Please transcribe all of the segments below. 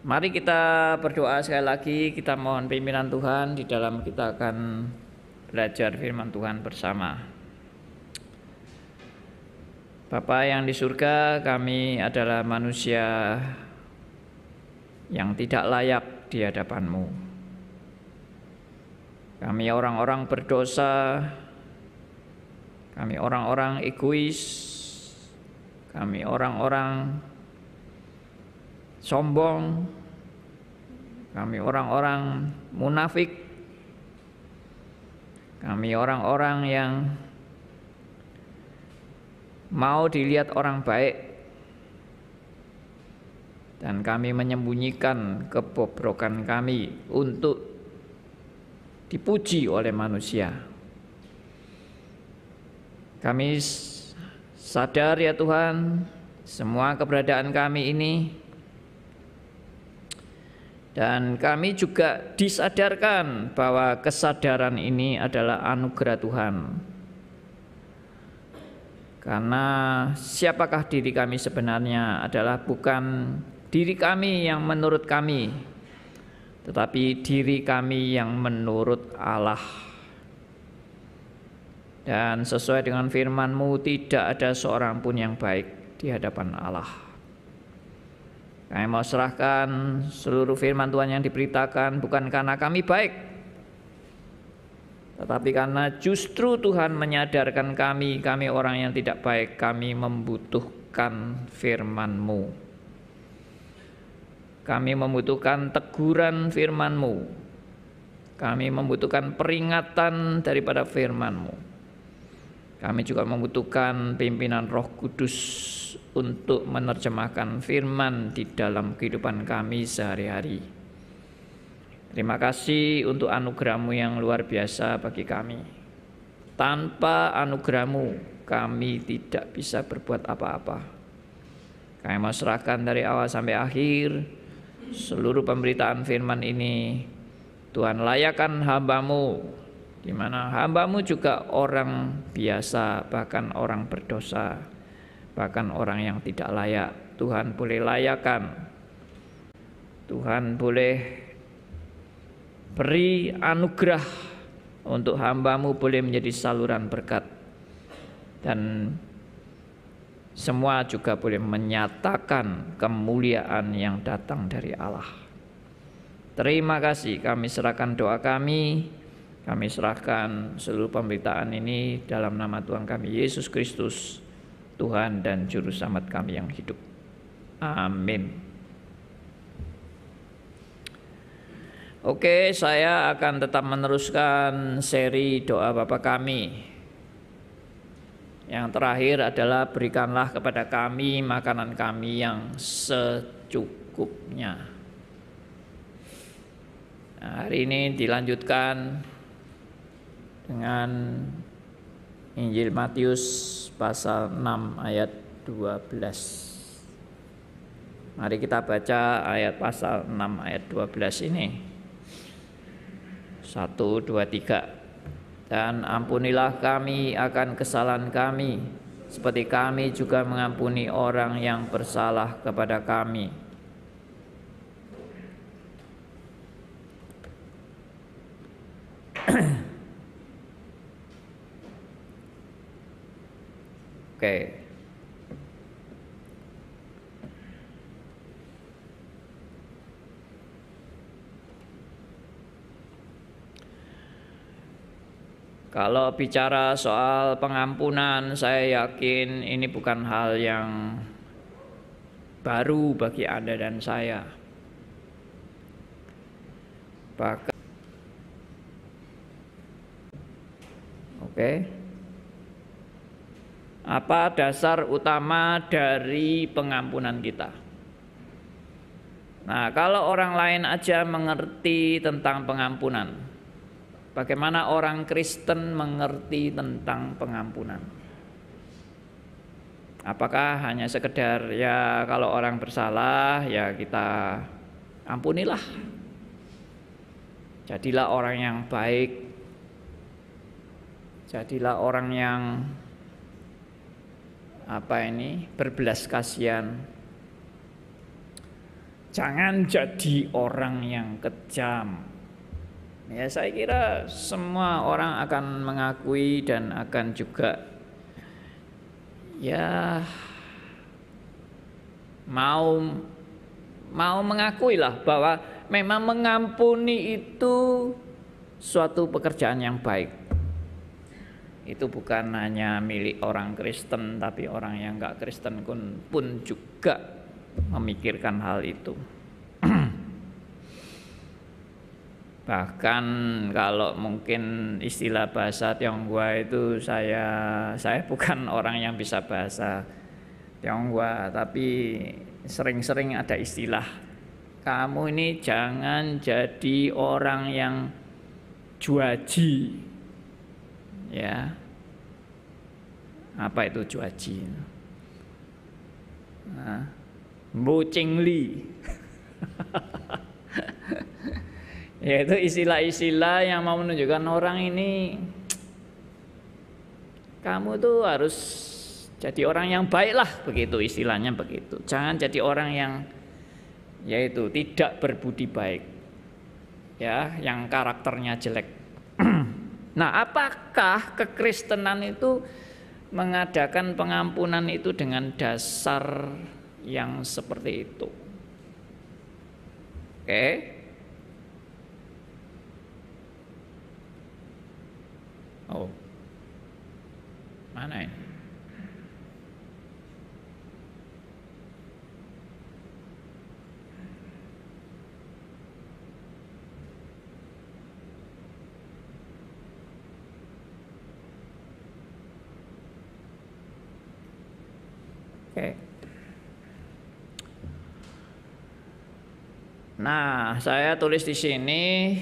Mari kita berdoa sekali lagi, kita mohon pimpinan Tuhan di dalam kita akan belajar firman Tuhan bersama. Bapa yang di surga, kami adalah manusia yang tidak layak di hadapan-Mu. Kami orang-orang berdosa, kami orang-orang egois, kami orang-orang sombong, kami orang-orang munafik, kami orang-orang yang mau dilihat orang baik, dan kami menyembunyikan kebobrokan kami untuk dipuji oleh manusia. Kami sadar ya Tuhan, semua keberadaan kami ini, dan kami juga disadarkan bahwa kesadaran ini adalah anugerah Tuhan. Karena siapakah diri kami sebenarnya adalah bukan diri kami yang menurut kami, tetapi diri kami yang menurut Allah. Dan sesuai dengan firman-Mu, tidak ada seorang pun yang baik di hadapan Allah. Kami mau serahkan seluruh firman Tuhan yang diberitakan bukan karena kami baik, tetapi karena justru Tuhan menyadarkan kami orang yang tidak baik, kami membutuhkan firman-Mu. Kami membutuhkan teguran firman-Mu. Kami membutuhkan peringatan daripada firman-Mu. Kami juga membutuhkan pimpinan Roh Kudus untuk menerjemahkan firman di dalam kehidupan kami sehari-hari. Terima kasih untuk anugerah-Mu yang luar biasa bagi kami. Tanpa anugerah-Mu, kami tidak bisa berbuat apa-apa. Kami mau serahkan dari awal sampai akhir seluruh pemberitaan firman ini. Tuhan, layakan hamba-Mu, di mana hamba-Mu juga orang biasa, bahkan orang berdosa, bahkan orang yang tidak layak. Tuhan boleh layakan, Tuhan boleh beri anugerah untuk hamba-Mu boleh menjadi saluran berkat, dan semua juga boleh menyatakan kemuliaan yang datang dari Allah. Terima kasih, kami serahkan doa kami serahkan seluruh pemberitaan ini dalam nama Tuhan kami Yesus Kristus, Tuhan dan Juru Selamat kami yang hidup. Amin. Oke, saya akan tetap meneruskan seri doa Bapa kami. Yang terakhir adalah berikanlah kepada kami makanan kami yang secukupnya. Nah, hari ini dilanjutkan dengan Injil Matius pasal 6 ayat 12. Mari kita baca ayat pasal 6 ayat 12 ini. 1, 2, 3. Dan ampunilah kami akan kesalahan kami, seperti kami juga mengampuni orang yang bersalah kepada kami. Oke. Kalau bicara soal pengampunan, saya yakin ini bukan hal yang baru bagi Anda dan saya. Bahkan apa dasar utama dari pengampunan kita? Nah, kalau orang lain aja mengerti tentang pengampunan, bagaimana orang Kristen mengerti tentang pengampunan? Apakah hanya sekedar ya kalau orang bersalah ya kita ampunilah, jadilah orang yang baik, jadilah orang yang berbelas kasihan. Jangan jadi orang yang kejam. Ya, saya kira semua orang akan mengakui dan akan juga ya mau mengakui lah bahwa memang mengampuni itu suatu pekerjaan yang baik. Itu bukan hanya milik orang Kristen, tapi orang yang enggak Kristen pun juga memikirkan hal itu. Bahkan kalau mungkin istilah bahasa Tionghoa itu saya bukan orang yang bisa bahasa Tionghoa, tapi sering-sering ada istilah, kamu ini jangan jadi orang yang juaji. Ya. Apa itu juaji? Nah, Mbucingli. Yaitu istilah-istilah yang mau menunjukkan orang ini, kamu tuh harus jadi orang yang baik lah, begitu istilahnya begitu. Jangan jadi orang yang yaitu tidak berbudi baik, ya, yang karakternya jelek. Nah, apakah kekristenan itu mengadakan pengampunan itu dengan dasar yang seperti itu? Oke. Oh, mana ini? Oke. Nah, saya tulis di sini,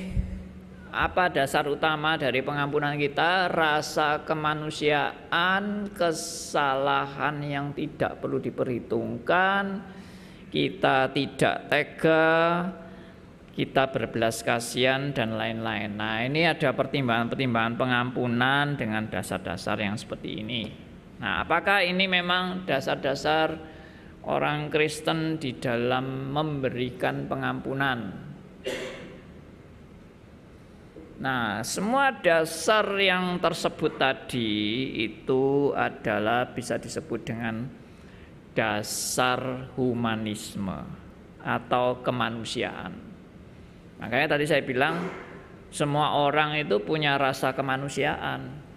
apa dasar utama dari pengampunan kita? Rasa kemanusiaan, kesalahan yang tidak perlu diperhitungkan, kita tidak tega, kita berbelas kasihan dan lain-lain. Nah, ini ada pertimbangan-pertimbangan pengampunan dengan dasar-dasar yang seperti ini. Nah, apakah ini memang dasar-dasar orang Kristen di dalam memberikan pengampunan? Nah, semua dasar yang tersebut tadi itu adalah bisa disebut dengan dasar humanisme atau kemanusiaan. Makanya tadi saya bilang semua orang itu punya rasa kemanusiaan.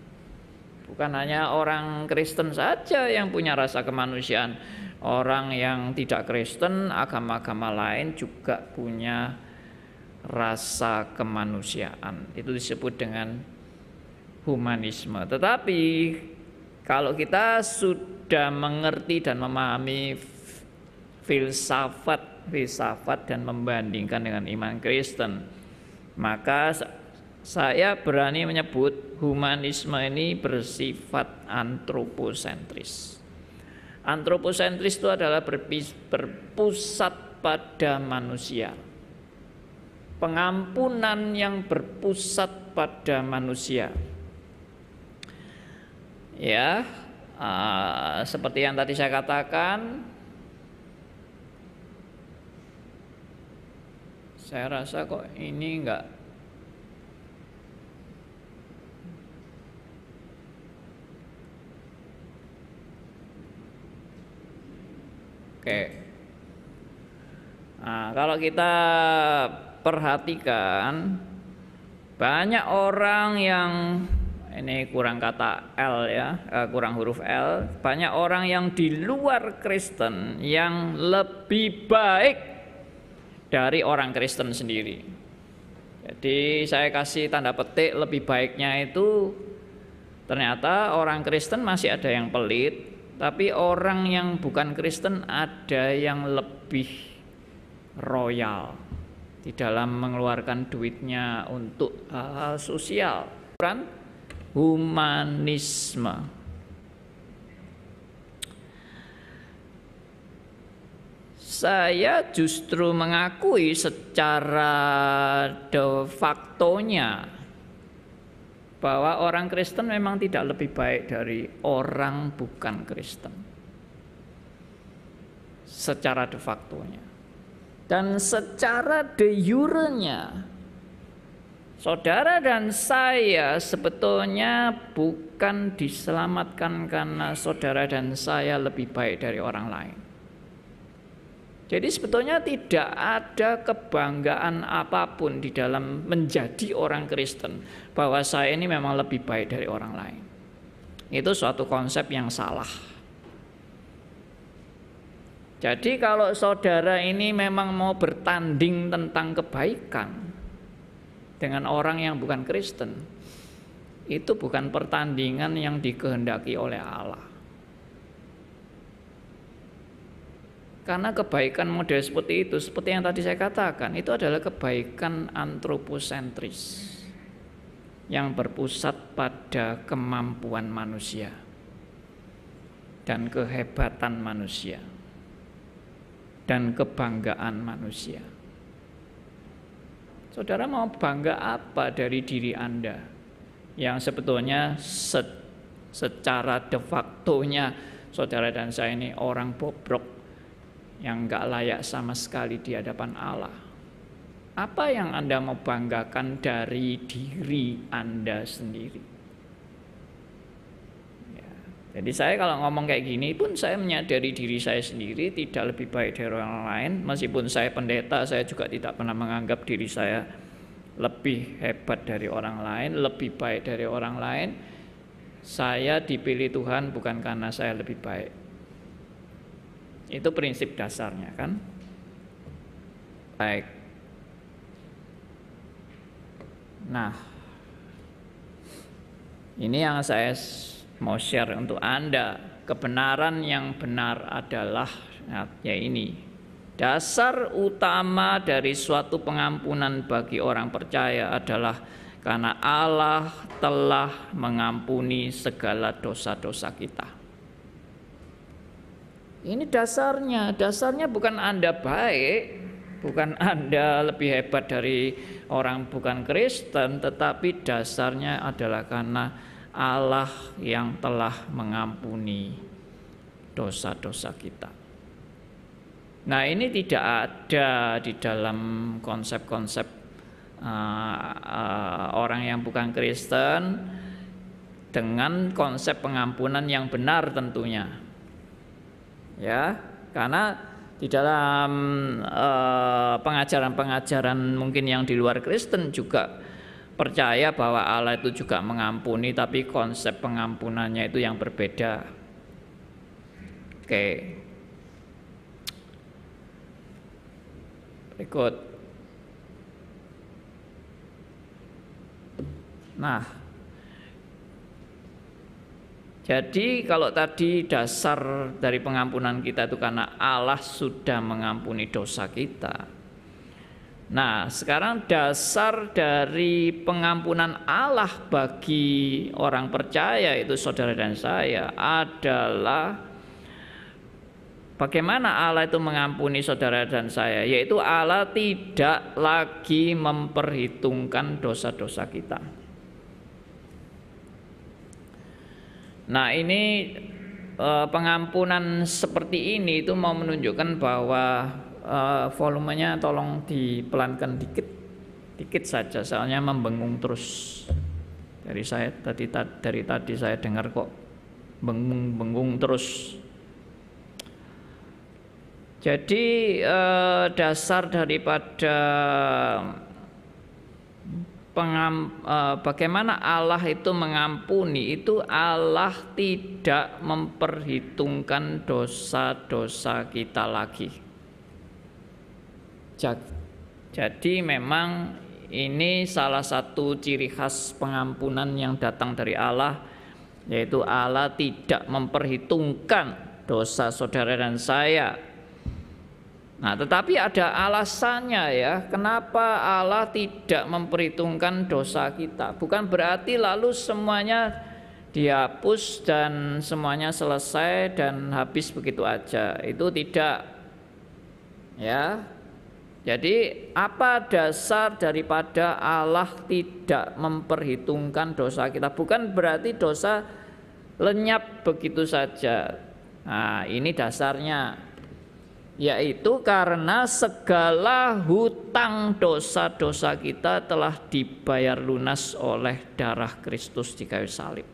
Bukan hanya orang Kristen saja yang punya rasa kemanusiaan. Orang yang tidak Kristen, agama-agama lain juga punya rasa kemanusiaan. Itu disebut dengan humanisme. Tetapi kalau kita sudah mengerti dan memahami filsafat dan membandingkan dengan iman Kristen, maka saya berani menyebut humanisme ini bersifat antroposentris. Antroposentris itu adalah berpusat pada manusia. Pengampunan yang berpusat pada manusia. Ya, seperti yang tadi saya katakan, saya rasa kok ini enggak. Oke. Nah, kalau kita perhatikan, banyak orang yang ini kurang kata L ya, kurang huruf L. Banyak orang yang di luar Kristen yang lebih baik dari orang Kristen sendiri. Jadi saya kasih tanda petik lebih baiknya itu, ternyata orang Kristen masih ada yang pelit, tapi orang yang bukan Kristen ada yang lebih royal di dalam mengeluarkan duitnya untuk hal sosial. Humanisme. Saya justru mengakui secara de facto-nya bahwa orang Kristen memang tidak lebih baik dari orang bukan Kristen secara de facto-nya. Dan secara de jure-nya, saudara dan saya sebetulnya bukan diselamatkan karena saudara dan saya lebih baik dari orang lain. Jadi sebetulnya tidak ada kebanggaan apapun di dalam menjadi orang Kristen, bahwa saya ini memang lebih baik dari orang lain. Itu suatu konsep yang salah. Jadi kalau saudara ini memang mau bertanding tentang kebaikan dengan orang yang bukan Kristen, itu bukan pertandingan yang dikehendaki oleh Allah. Karena kebaikan model seperti itu, seperti yang tadi saya katakan, itu adalah kebaikan antroposentris yang berpusat pada kemampuan manusia dan kehebatan manusia dan kebanggaan manusia. Saudara mau bangga apa dari diri Anda yang sebetulnya secara de facto-nya saudara dan saya ini orang bobrok yang gak layak sama sekali di hadapan Allah? Apa yang Anda mau banggakan dari diri Anda sendiri? Jadi saya kalau ngomong kayak gini pun saya menyadari diri saya sendiri tidak lebih baik dari orang lain. Meskipun saya pendeta, saya juga tidak pernah menganggap diri saya lebih hebat dari orang lain, lebih baik dari orang lain. Saya dipilih Tuhan bukan karena saya lebih baik. Itu prinsip dasarnya kan. Baik. Nah, ini yang saya mau share untuk Anda. Kebenaran yang benar adalah ya ini. Dasar utama dari suatu pengampunan bagi orang percaya adalah karena Allah telah mengampuni segala dosa-dosa kita. Ini dasarnya. Dasarnya bukan Anda baik, bukan Anda lebih hebat dari orang bukan Kristen, tetapi dasarnya adalah karena Allah yang telah mengampuni dosa-dosa kita. Nah, ini tidak ada di dalam konsep-konsep orang yang bukan Kristen dengan konsep pengampunan yang benar tentunya. Ya, karena di dalam pengajaran-pengajaran mungkin yang di luar Kristen juga percaya bahwa Allah itu juga mengampuni, tapi konsep pengampunannya itu yang berbeda. Oke. Berikut. Nah, jadi kalau tadi dasar dari pengampunan kita itu karena Allah sudah mengampuni dosa kita. Nah, sekarang dasar dari pengampunan Allah bagi orang percaya itu saudara dan saya adalah bagaimana Allah itu mengampuni saudara dan saya, yaitu Allah tidak lagi memperhitungkan dosa-dosa kita. Nah, ini pengampunan seperti ini itu mau menunjukkan bahwa volumenya tolong dipelankan dikit saja, soalnya membengung terus. Dari tadi saya dengar kok bengung terus. Jadi dasar daripada bagaimana Allah itu mengampuni itu Allah tidak memperhitungkan dosa-dosa kita lagi. Jadi memang ini salah satu ciri khas pengampunan yang datang dari Allah, yaitu Allah tidak memperhitungkan dosa saudara dan saya. Nah, tetapi ada alasannya ya, kenapa Allah tidak memperhitungkan dosa kita. Bukan berarti lalu semuanya dihapus dan semuanya selesai dan habis begitu aja. Itu tidak. Ya. Jadi apa dasar daripada Allah tidak memperhitungkan dosa kita? Bukan berarti dosa lenyap begitu saja. Nah, ini dasarnya. yaitu karena segala hutang dosa-dosa kita telah dibayar lunas oleh darah Kristus di kayu salib.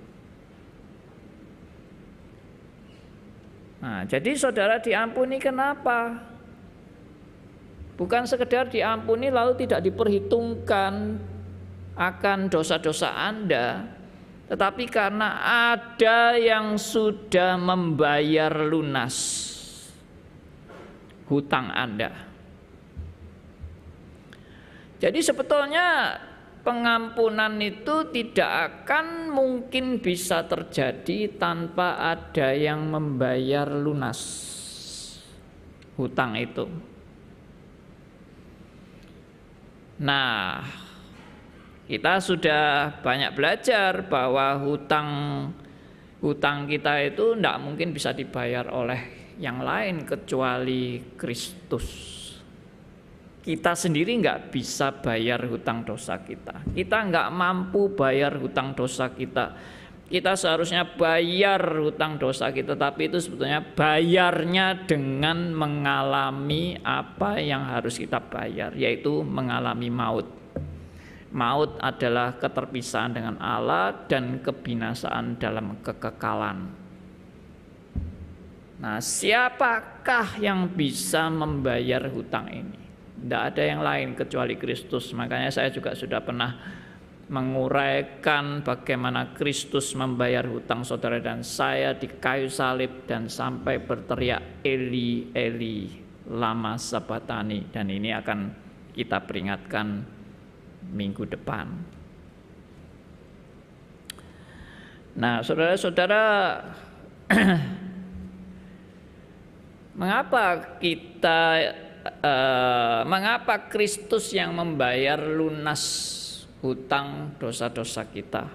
Nah, jadi saudara diampuni kenapa? Bukan sekedar diampuni lalu tidak diperhitungkan akan dosa-dosa Anda, tetapi karena ada yang sudah membayar lunas hutang Anda. Jadi sebetulnya pengampunan itu tidak akan mungkin bisa terjadi tanpa ada yang membayar lunas hutang itu. Nah, kita sudah banyak belajar bahwa hutang kita itu tidak mungkin bisa dibayar oleh yang lain kecuali Kristus. Kita sendiri nggak bisa bayar hutang dosa kita. Kita nggak mampu bayar hutang dosa kita. Kita seharusnya bayar hutang dosa kita, tapi itu sebetulnya bayarnya dengan mengalami apa yang harus kita bayar, yaitu mengalami maut. Maut adalah keterpisahan dengan Allah dan kebinasaan dalam kekekalan. Nah, siapakah yang bisa membayar hutang ini? Tidak ada yang lain kecuali Kristus. Makanya saya juga sudah pernah menguraikan bagaimana Kristus membayar hutang saudara dan saya di kayu salib dan sampai berteriak Eli Eli lama sabatani, dan ini akan kita peringatkan minggu depan. Nah, saudara-saudara, mengapa Kristus yang membayar lunas hutang dosa-dosa kita?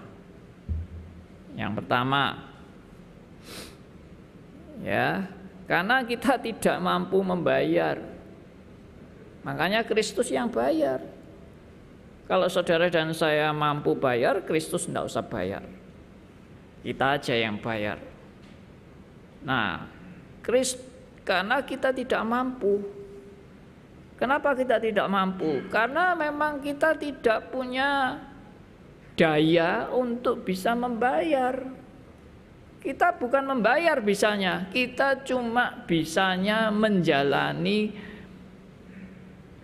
Yang pertama, ya, karena kita tidak mampu membayar. Makanya Kristus yang bayar. Kalau saudara dan saya mampu bayar, Kristus tidak usah bayar. Kita aja yang bayar. Nah, karena kita tidak mampu. Kenapa kita tidak mampu? Karena memang kita tidak punya daya untuk bisa membayar. Kita bukan membayar bisanya, kita cuma bisanya menjalani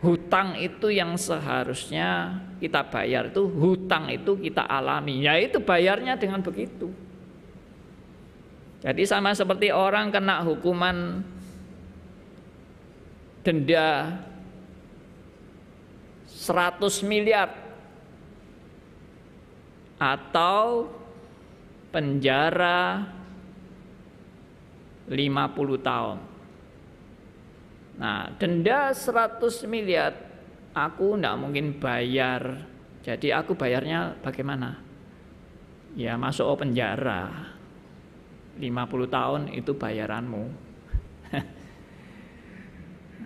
hutang itu yang seharusnya kita bayar. Itu hutang itu kita alami, yaitu bayarnya dengan begitu. Jadi sama seperti orang kena hukuman denda 100 miliar atau penjara 50 tahun. Nah, denda 100 miliar aku tidak mungkin bayar. Jadi aku bayarnya bagaimana? Ya masuk penjara 50 tahun itu bayaranmu.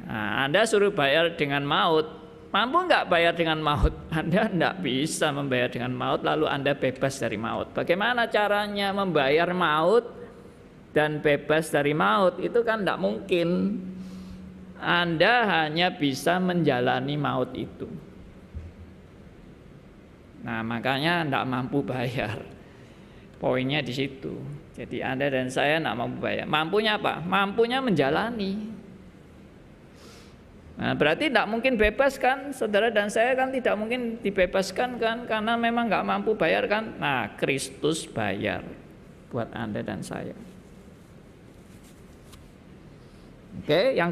Nah, Anda suruh bayar dengan maut. Mampu nggak bayar dengan maut? Anda nggak bisa membayar dengan maut, lalu Anda bebas dari maut. Bagaimana caranya membayar maut dan bebas dari maut? Itu kan nggak mungkin. Anda hanya bisa menjalani maut itu. Nah, makanya nggak mampu bayar. Poinnya di situ. Jadi Anda dan saya nggak mampu bayar. Mampunya apa? Mampunya menjalani. Nah, berarti tidak mungkin bebas kan, saudara dan saya kan tidak mungkin dibebaskan kan, karena memang nggak mampu bayar kan. Nah, Kristus bayar buat Anda dan saya. Oke, yang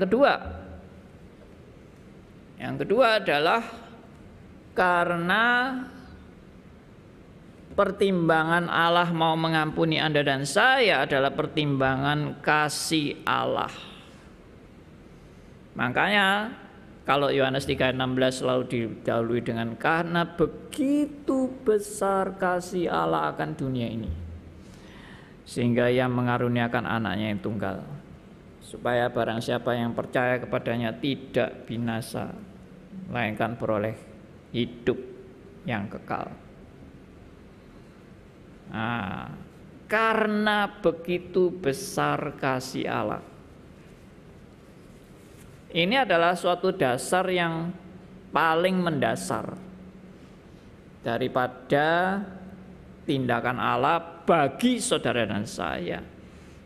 kedua adalah karena pertimbangan Allah mau mengampuni Anda dan saya adalah pertimbangan kasih Allah. Makanya kalau Yohanes 3:16 selalu didahului dengan karena begitu besar kasih Allah akan dunia ini, sehingga Ia mengaruniakan anaknya yang tunggal, supaya barang siapa yang percaya kepadanya tidak binasa, melainkan beroleh hidup yang kekal. Nah, karena begitu besar kasih Allah. Ini adalah suatu dasar yang paling mendasar daripada tindakan Allah bagi saudara dan saya.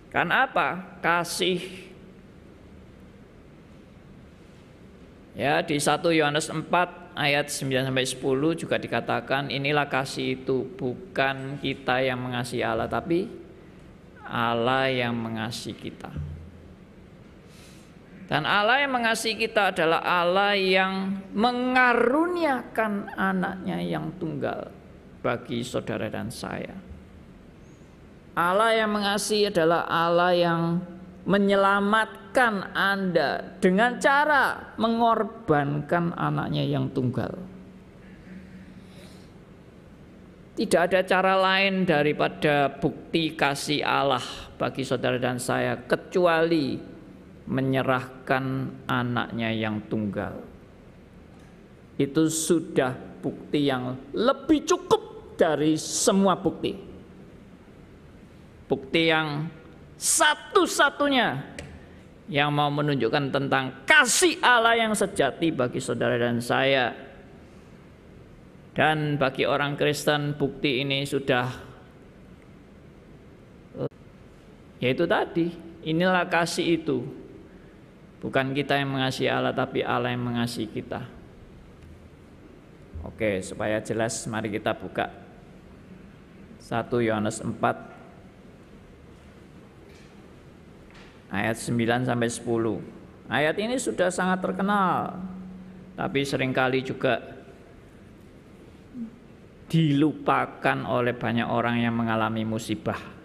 Karena apa? Kasih. Ya, di 1 Yohanes 4 ayat 9 sampai 10 juga dikatakan, inilah kasih itu, bukan kita yang mengasihi Allah, tapi Allah yang mengasihi kita. Dan Allah yang mengasihi kita adalah Allah yang mengaruniakan anaknya yang tunggal bagi saudara dan saya. Allah yang mengasihi adalah Allah yang menyelamatkan Anda dengan cara mengorbankan anaknya yang tunggal. Tidak ada cara lain daripada bukti kasih Allah bagi saudara dan saya kecuali menyerahkan anaknya yang tunggal. Itu sudah bukti yang lebih cukup dari semua bukti. Bukti yang satu-satunya yang mau menunjukkan tentang kasih Allah yang sejati bagi saudara dan saya. Dan bagi orang Kristen bukti ini sudah, yaitu tadi, inilah kasih itu. Bukan kita yang mengasihi Allah, tapi Allah yang mengasihi kita. Oke, supaya jelas mari kita buka 1 Yohanes 4 ayat 9 sampai 10. Ayat ini sudah sangat terkenal, tapi seringkali juga dilupakan oleh banyak orang yang mengalami musibah.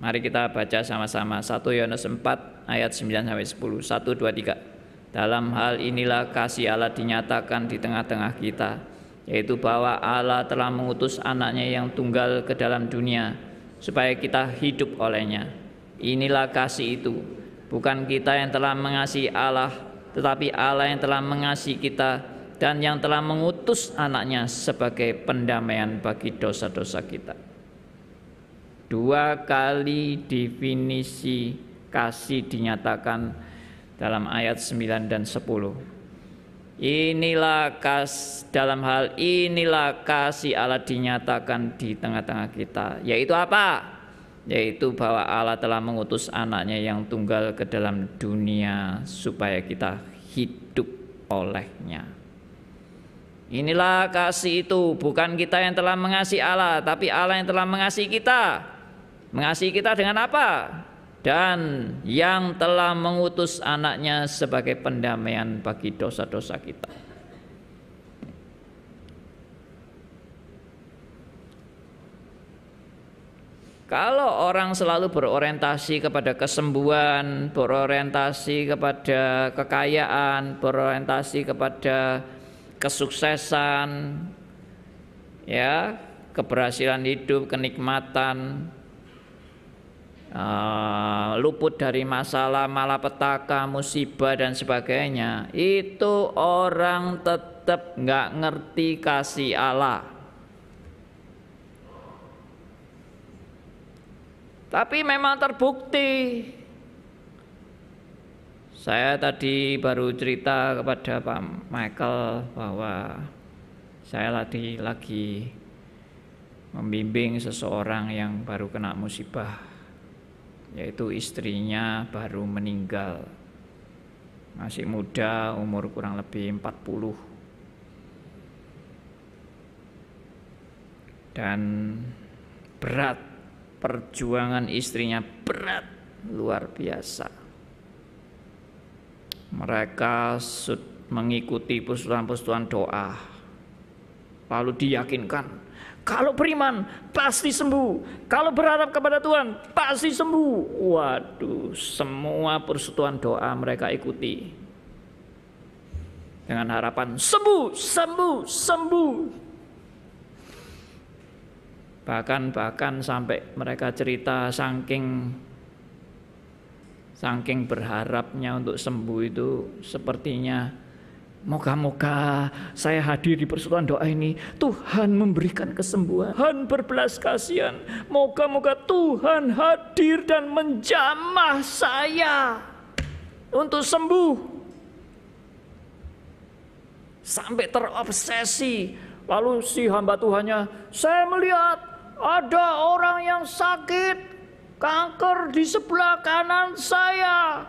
Mari kita baca sama-sama 1 Yohanes 4 ayat 9 sampai 10. 1 2 3. Dalam hal inilah kasih Allah dinyatakan di tengah-tengah kita, yaitu bahwa Allah telah mengutus anaknya yang tunggal ke dalam dunia supaya kita hidup olehnya. Inilah kasih itu, bukan kita yang telah mengasihi Allah, tetapi Allah yang telah mengasihi kita dan yang telah mengutus anaknya sebagai pendamaian bagi dosa-dosa kita. 2 kali definisi kasih dinyatakan dalam ayat 9 dan 10. Dalam hal inilah kasih Allah dinyatakan di tengah-tengah kita, yaitu apa? Yaitu bahwa Allah telah mengutus anaknya yang tunggal ke dalam dunia supaya kita hidup olehnya. Inilah kasih itu, bukan kita yang telah mengasihi Allah, tapi Allah yang telah mengasihi kita. Mengasihi kita dengan apa? Dan yang telah mengutus anaknya sebagai pendamaian bagi dosa-dosa kita. Kalau orang selalu berorientasi kepada kesembuhan, berorientasi kepada kekayaan, berorientasi kepada kesuksesan, ya, keberhasilan hidup, kenikmatan, luput dari masalah, malapetaka, musibah dan sebagainya, itu orang tetap nggak ngerti kasih Allah. Tapi memang terbukti. Saya tadi baru cerita kepada Pak Michael bahwa saya lagi membimbing seseorang yang baru kena musibah, yaitu istrinya baru meninggal. Masih muda, umur kurang lebih 40. Dan berat, perjuangan istrinya berat, luar biasa. Mereka mengikuti persekutuan doa, lalu diyakinkan, kalau beriman pasti sembuh, kalau berharap kepada Tuhan pasti sembuh. Waduh, semua persekutuan doa mereka ikuti dengan harapan sembuh, sembuh, sembuh. Bahkan sampai mereka cerita saking berharapnya untuk sembuh itu, sepertinya Moga-moga saya hadir di persekutuan doa ini, Tuhan memberikan kesembuhan, Tuhan berbelas kasihan. Moga-moga Tuhan hadir dan menjamah saya untuk sembuh. Sampai terobsesi. Lalu si hamba Tuhannya, saya melihat ada orang yang sakit kanker di sebelah kanan saya.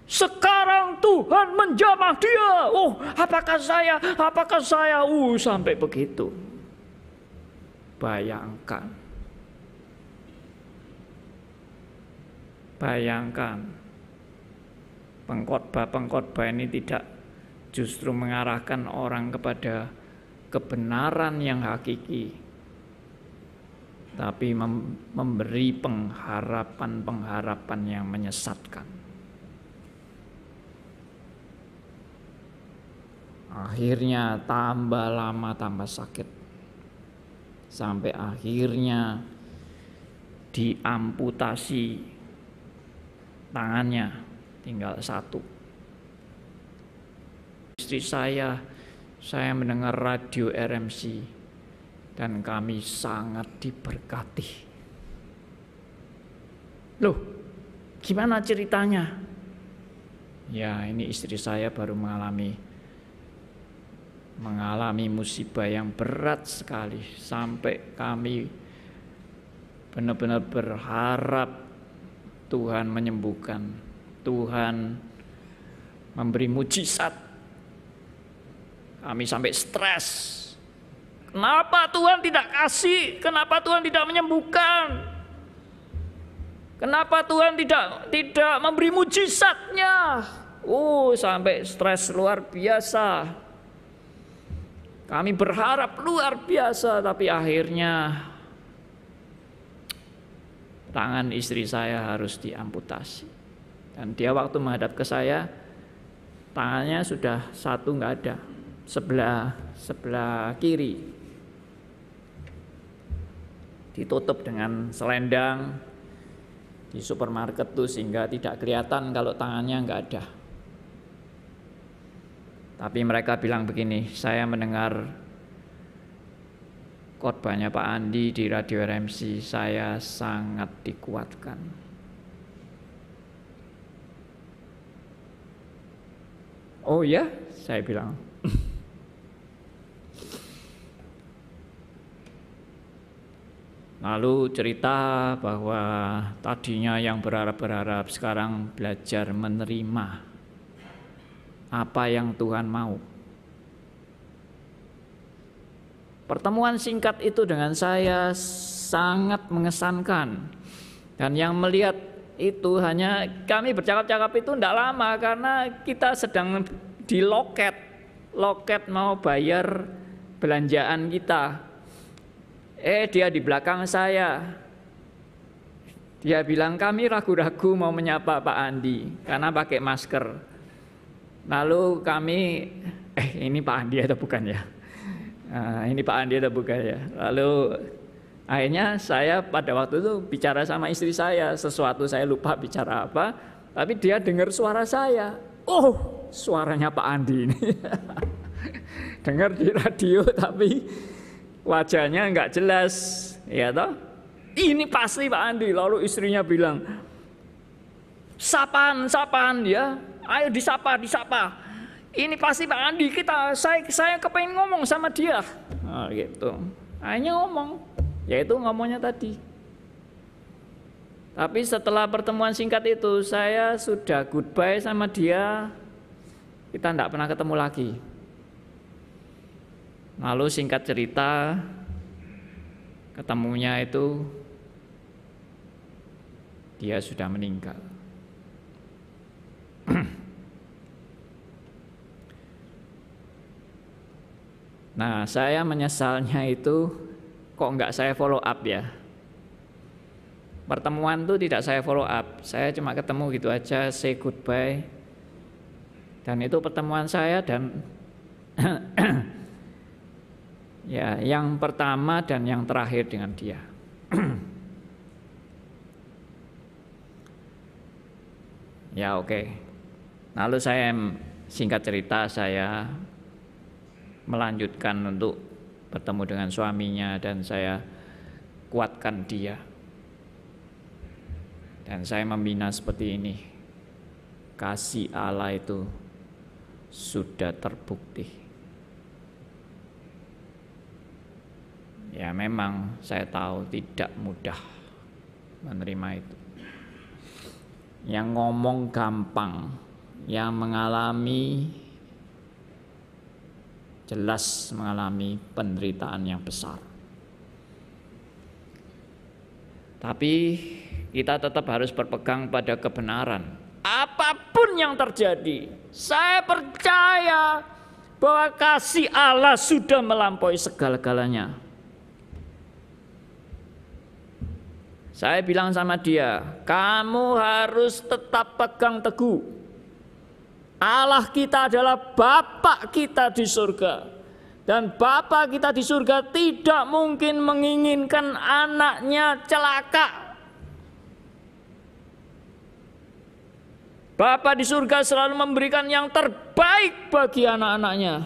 Sekarang Tuhan menjamah dia. Oh, apakah saya? Sampai begitu. Bayangkan. Pengkhotbah ini tidak justru mengarahkan orang kepada kebenaran yang hakiki, tapi memberi pengharapan yang menyesatkan. Akhirnya tambah lama tambah sakit, sampai akhirnya diamputasi tangannya, tinggal satu. Istri saya mendengar radio RMC dan kami sangat diberkati. Loh, gimana ceritanya? Ya, ini istri saya baru mengalami musibah yang berat sekali, sampai kami benar-benar berharap Tuhan menyembuhkan, Tuhan memberi mujizat. Kami sampai stres. Kenapa Tuhan tidak kasih? Kenapa Tuhan tidak menyembuhkan? Kenapa Tuhan tidak memberi mujizatnya? Sampai stres luar biasa. Kami berharap luar biasa, tapi akhirnya tangan istri saya harus diamputasi. Dan dia waktu menghadap ke saya, tangannya sudah satu nggak ada, sebelah kiri ditutup dengan selendang di supermarket tuh, sehingga tidak kelihatan kalau tangannya nggak ada. Tapi mereka bilang begini, saya mendengar khotbahnya Pak Andi di radio RMC, saya sangat dikuatkan. Oh ya, saya bilang. Lalu cerita bahwa tadinya yang berharap-berharap sekarang belajar menerima apa yang Tuhan mau. Pertemuan singkat itu dengan saya sangat mengesankan. Dan yang melihat itu hanya kami bercakap-cakap itu tidak lama, karena kita sedang di loket mau bayar belanjaan kita. Dia di belakang saya. Dia bilang, kami ragu-ragu mau menyapa Pak Andi karena pakai masker. Lalu kami, ini Pak Andi atau bukan ya? Ini Pak Andi atau bukan ya? Lalu akhirnya saya pada waktu itu bicara sama istri saya, sesuatu saya lupa bicara apa, tapi dia dengar suara saya. Oh, suaranya Pak Andi ini. Dengar di radio tapi wajahnya nggak jelas, ya toh? Ini pasti Pak Andi. Lalu istrinya bilang, sapaan ya. Ayo disapa. Ini pasti Pak Andi, saya kepengen ngomong sama dia. Gitu. Akhirnya ngomong, yaitu ngomongnya tadi. Tapi setelah pertemuan singkat itu, saya sudah goodbye sama dia. Kita tidak pernah ketemu lagi. Lalu singkat cerita, ketemunya itu dia sudah meninggal. Nah, saya menyesalnya itu kok nggak saya follow up ya. Pertemuan itu tidak saya follow up, saya cuma ketemu gitu aja, say goodbye. Dan itu pertemuan saya dan ya, yang pertama dan yang terakhir dengan dia. Ya oke. Lalu saya Singkat cerita, saya melanjutkan untuk bertemu dengan suaminya dan saya kuatkan dia. Dan saya membina seperti ini. Kasih Allah itu sudah terbukti. Ya memang saya tahu tidak mudah menerima itu. Yang ngomong gampang, yang mengalami jelas mengalami penderitaan yang besar. Tapi kita tetap harus berpegang pada kebenaran. Apapun yang terjadi, saya percaya bahwa kasih Allah sudah melampaui segala-galanya. Saya bilang sama dia, kamu harus tetap pegang teguh. Allah kita adalah Bapa kita di surga. Dan Bapa kita di surga tidak mungkin menginginkan anaknya celaka. Bapa di surga selalu memberikan yang terbaik bagi anak-anaknya.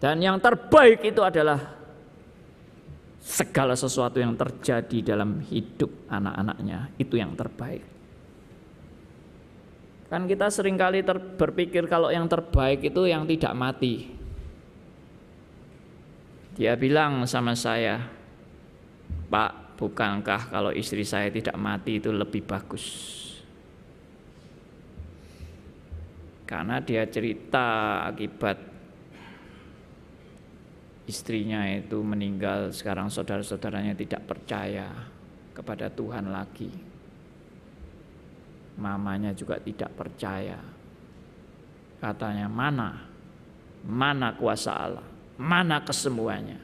Dan yang terbaik itu adalah segala sesuatu yang terjadi dalam hidup anak-anaknya, itu yang terbaik. Kan kita seringkali berpikir kalau yang terbaik itu yang tidak mati. Dia bilang sama saya, Pak, bukankah kalau istri saya tidak mati itu lebih bagus? Karena dia cerita akibat istrinya itu meninggal, sekarang saudara-saudaranya tidak percaya kepada Tuhan lagi. Mamanya juga tidak percaya. Katanya, mana kuasa Allah, mana kesembuhannya.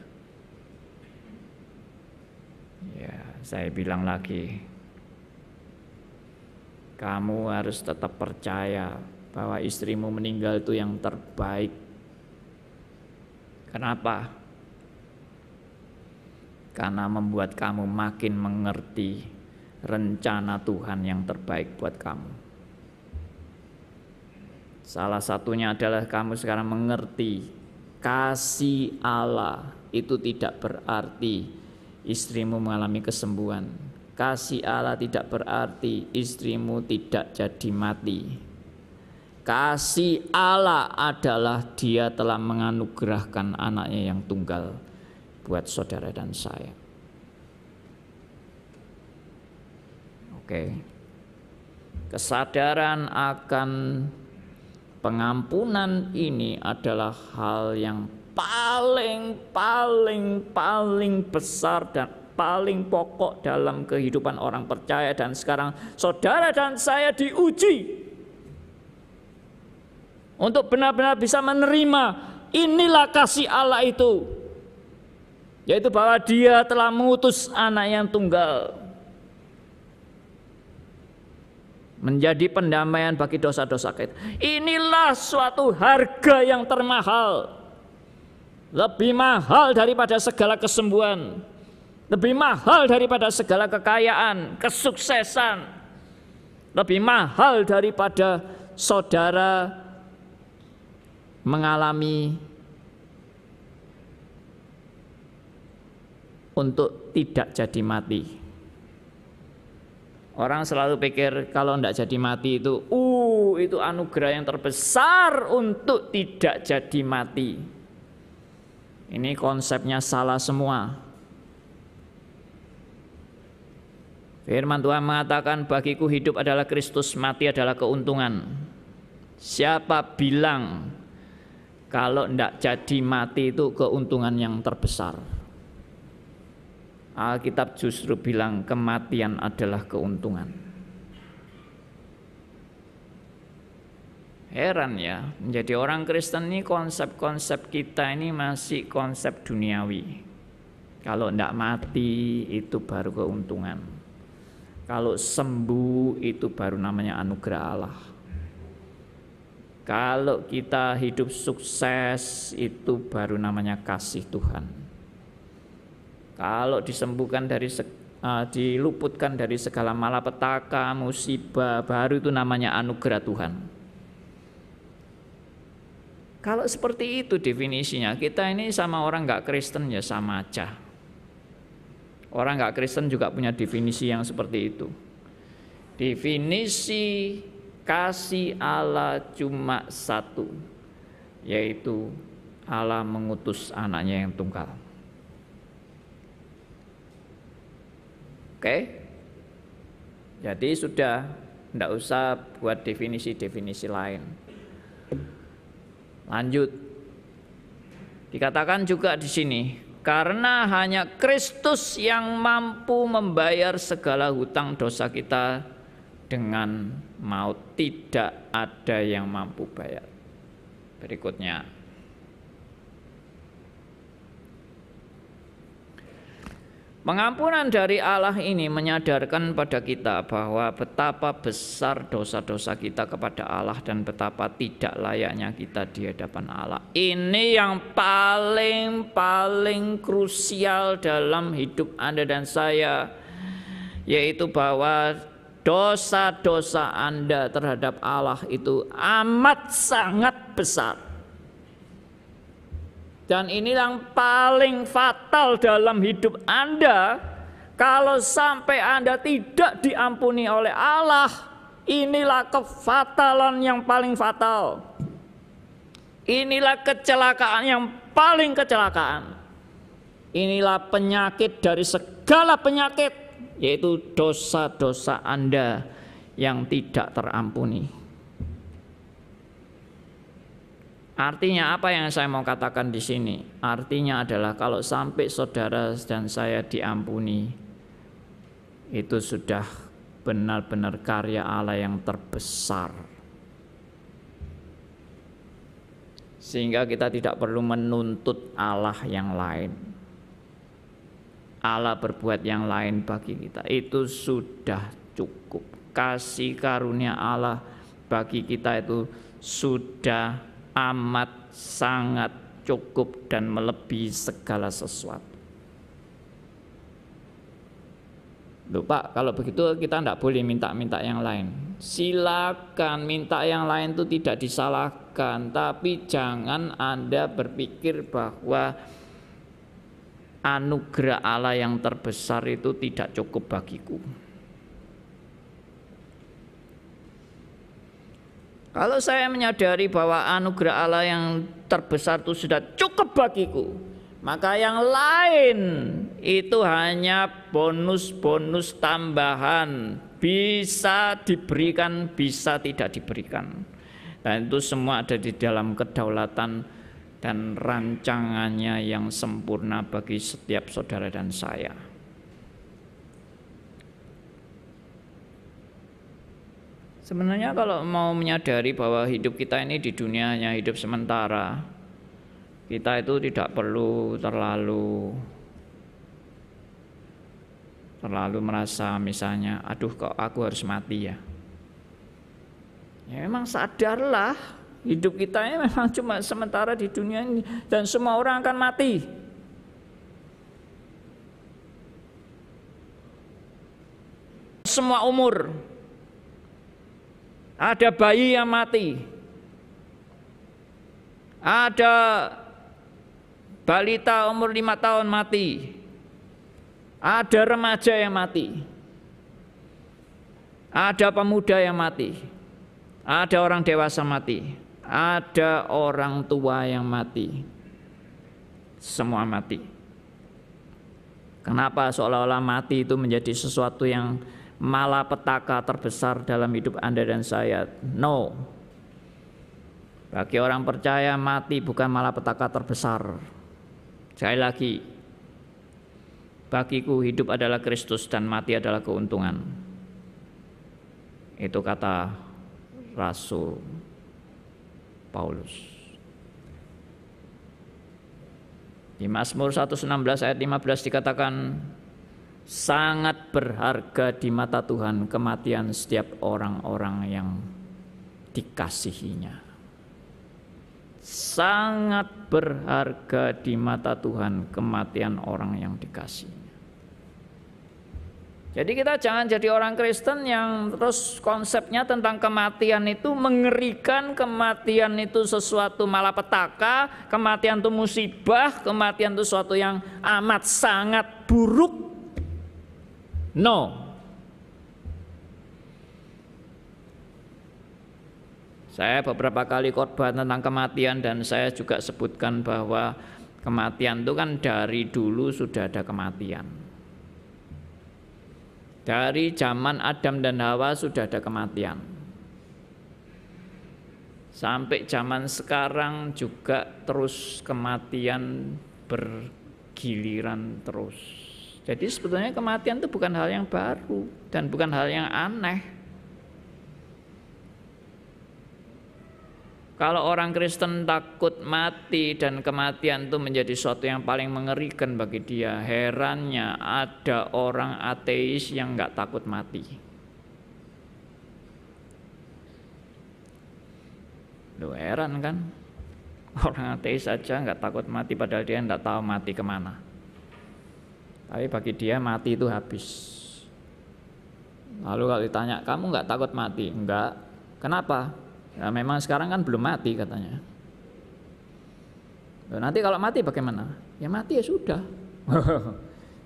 Ya, saya bilang lagi, kamu harus tetap percaya bahwa istrimu meninggal itu yang terbaik. Kenapa? Karena membuat kamu makin mengerti rencana Tuhan yang terbaik buat kamu. Salah satunya adalah kamu sekarang mengerti kasih Allah itu tidak berarti istrimu mengalami kesembuhan. Kasih Allah tidak berarti istrimu tidak jadi mati. Kasih Allah adalah Dia telah menganugerahkan anaknya yang tunggal buat saudara dan saya. Oke. Kesadaran akan pengampunan ini adalah hal yang paling besar dan paling pokok dalam kehidupan orang percaya, dan sekarang saudara dan saya diuji untuk benar-benar bisa menerima inilah kasih Allah itu, yaitu bahwa Dia telah mengutus anak yang tunggal menjadi pendamaian bagi dosa-dosa kita. Inilah suatu harga yang termahal, lebih mahal daripada segala kesembuhan, lebih mahal daripada segala kekayaan, kesuksesan, lebih mahal daripada saudara mengalami untuk tidak jadi mati. Orang selalu pikir kalau tidak jadi mati itu anugerah yang terbesar untuk tidak jadi mati. Ini konsepnya salah semua. Firman Tuhan mengatakan, bagiku hidup adalah Kristus, mati adalah keuntungan. Siapa bilang kalau tidak jadi mati itu keuntungan yang terbesar? Alkitab justru bilang kematian adalah keuntungan. Heran ya, menjadi orang Kristen ini konsep-konsep kita ini masih konsep duniawi. Kalau tidak mati itu baru keuntungan. Kalau sembuh itu baru namanya anugerah Allah. Kalau kita hidup sukses itu baru namanya kasih Tuhan. Kalau disembuhkan diluputkan dari segala malapetaka, musibah, baru itu namanya anugerah Tuhan. Kalau seperti itu definisinya, kita ini sama orang nggak Kristen ya sama aja. Orang nggak Kristen juga punya definisi yang seperti itu. Definisi kasih Allah cuma satu, yaitu Allah mengutus anaknya yang tunggal. Oke? Jadi sudah, tidak usah buat definisi-definisi lain. Lanjut. Dikatakan juga di sini, karena hanya Kristus yang mampu membayar segala hutang dosa kita dengan maut, tidak ada yang mampu bayar. Berikutnya. Pengampunan dari Allah ini menyadarkan pada kita bahwa betapa besar dosa-dosa kita kepada Allah dan betapa tidak layaknya kita di hadapan Allah. Ini yang paling krusial dalam hidup Anda dan saya, yaitu bahwa dosa-dosa Anda terhadap Allah itu amat sangat besar. Dan ini yang paling fatal dalam hidup Anda. Kalau sampai Anda tidak diampuni oleh Allah, inilah kefatalan yang paling fatal. Inilah kecelakaan yang paling kecelakaan. Inilah penyakit dari segala penyakit, yaitu dosa-dosa Anda yang tidak terampuni. Artinya apa yang saya mau katakan di sini? Artinya adalah kalau sampai saudara dan saya diampuni, itu sudah benar-benar karya Allah yang terbesar. Sehingga kita tidak perlu menuntut Allah yang lain. Allah berbuat yang lain bagi kita, itu sudah cukup. Kasih karunia Allah bagi kita itu sudah amat sangat cukup dan melebihi segala sesuatu. Loh Pak, kalau begitu kita tidak boleh minta-minta yang lain. Silakan minta yang lain, itu tidak disalahkan, tapi jangan Anda berpikir bahwa anugerah Allah yang terbesar itu tidak cukup bagiku. Kalau saya menyadari bahwa anugerah Allah yang terbesar itu sudah cukup bagiku, maka yang lain itu hanya bonus-bonus tambahan, bisa diberikan, bisa tidak diberikan. Dan itu semua ada di dalam kedaulatan dan rancangannya yang sempurna bagi setiap saudara dan saya. Sebenarnya kalau mau menyadari bahwa hidup kita ini di dunia hanya hidup sementara, kita itu tidak perlu terlalu merasa misalnya, aduh kok aku harus mati ya. Ya memang sadarlah, hidup kita ini memang cuma sementara di dunia ini dan semua orang akan mati. Semua umur. Ada bayi yang mati, ada balita umur 5 tahun mati, ada remaja yang mati, ada pemuda yang mati, ada orang dewasa mati, ada orang tua yang mati, semua mati. Kenapa seolah-olah mati itu menjadi sesuatu yang malapetaka terbesar dalam hidup Anda dan saya? No. Bagi orang percaya, mati bukan malapetaka terbesar. Sekali lagi, bagiku hidup adalah Kristus dan mati adalah keuntungan. Itu kata Rasul Paulus. Di Mazmur 116 ayat 15 dikatakan, sangat berharga di mata Tuhan kematian setiap orang-orang yang dikasihinya. Sangat berharga di mata Tuhan kematian orang yang dikasihinya. Jadi kita jangan jadi orang Kristen yang terus konsepnya tentang kematian itu mengerikan, kematian itu sesuatu malapetaka, kematian itu musibah, kematian itu sesuatu yang amat sangat buruk. No. Saya beberapa kali khotbah tentang kematian dan saya juga sebutkan bahwa kematian itu kan dari dulu sudah ada kematian. Dari zaman Adam dan Hawa sudah ada kematian. Sampai zaman sekarang juga terus kematian bergiliran terus. Jadi sebetulnya kematian itu bukan hal yang baru dan bukan hal yang aneh. Kalau orang Kristen takut mati dan kematian itu menjadi sesuatu yang paling mengerikan bagi dia, herannya ada orang ateis yang nggak takut mati. Loh, heran kan? Orang ateis saja nggak takut mati padahal dia nggak tahu mati kemana. Tapi bagi dia mati itu habis. Lalu kalau ditanya, kamu nggak takut mati? Enggak. Kenapa? Ya, memang sekarang kan belum mati katanya. Nanti kalau mati bagaimana? Ya mati ya sudah.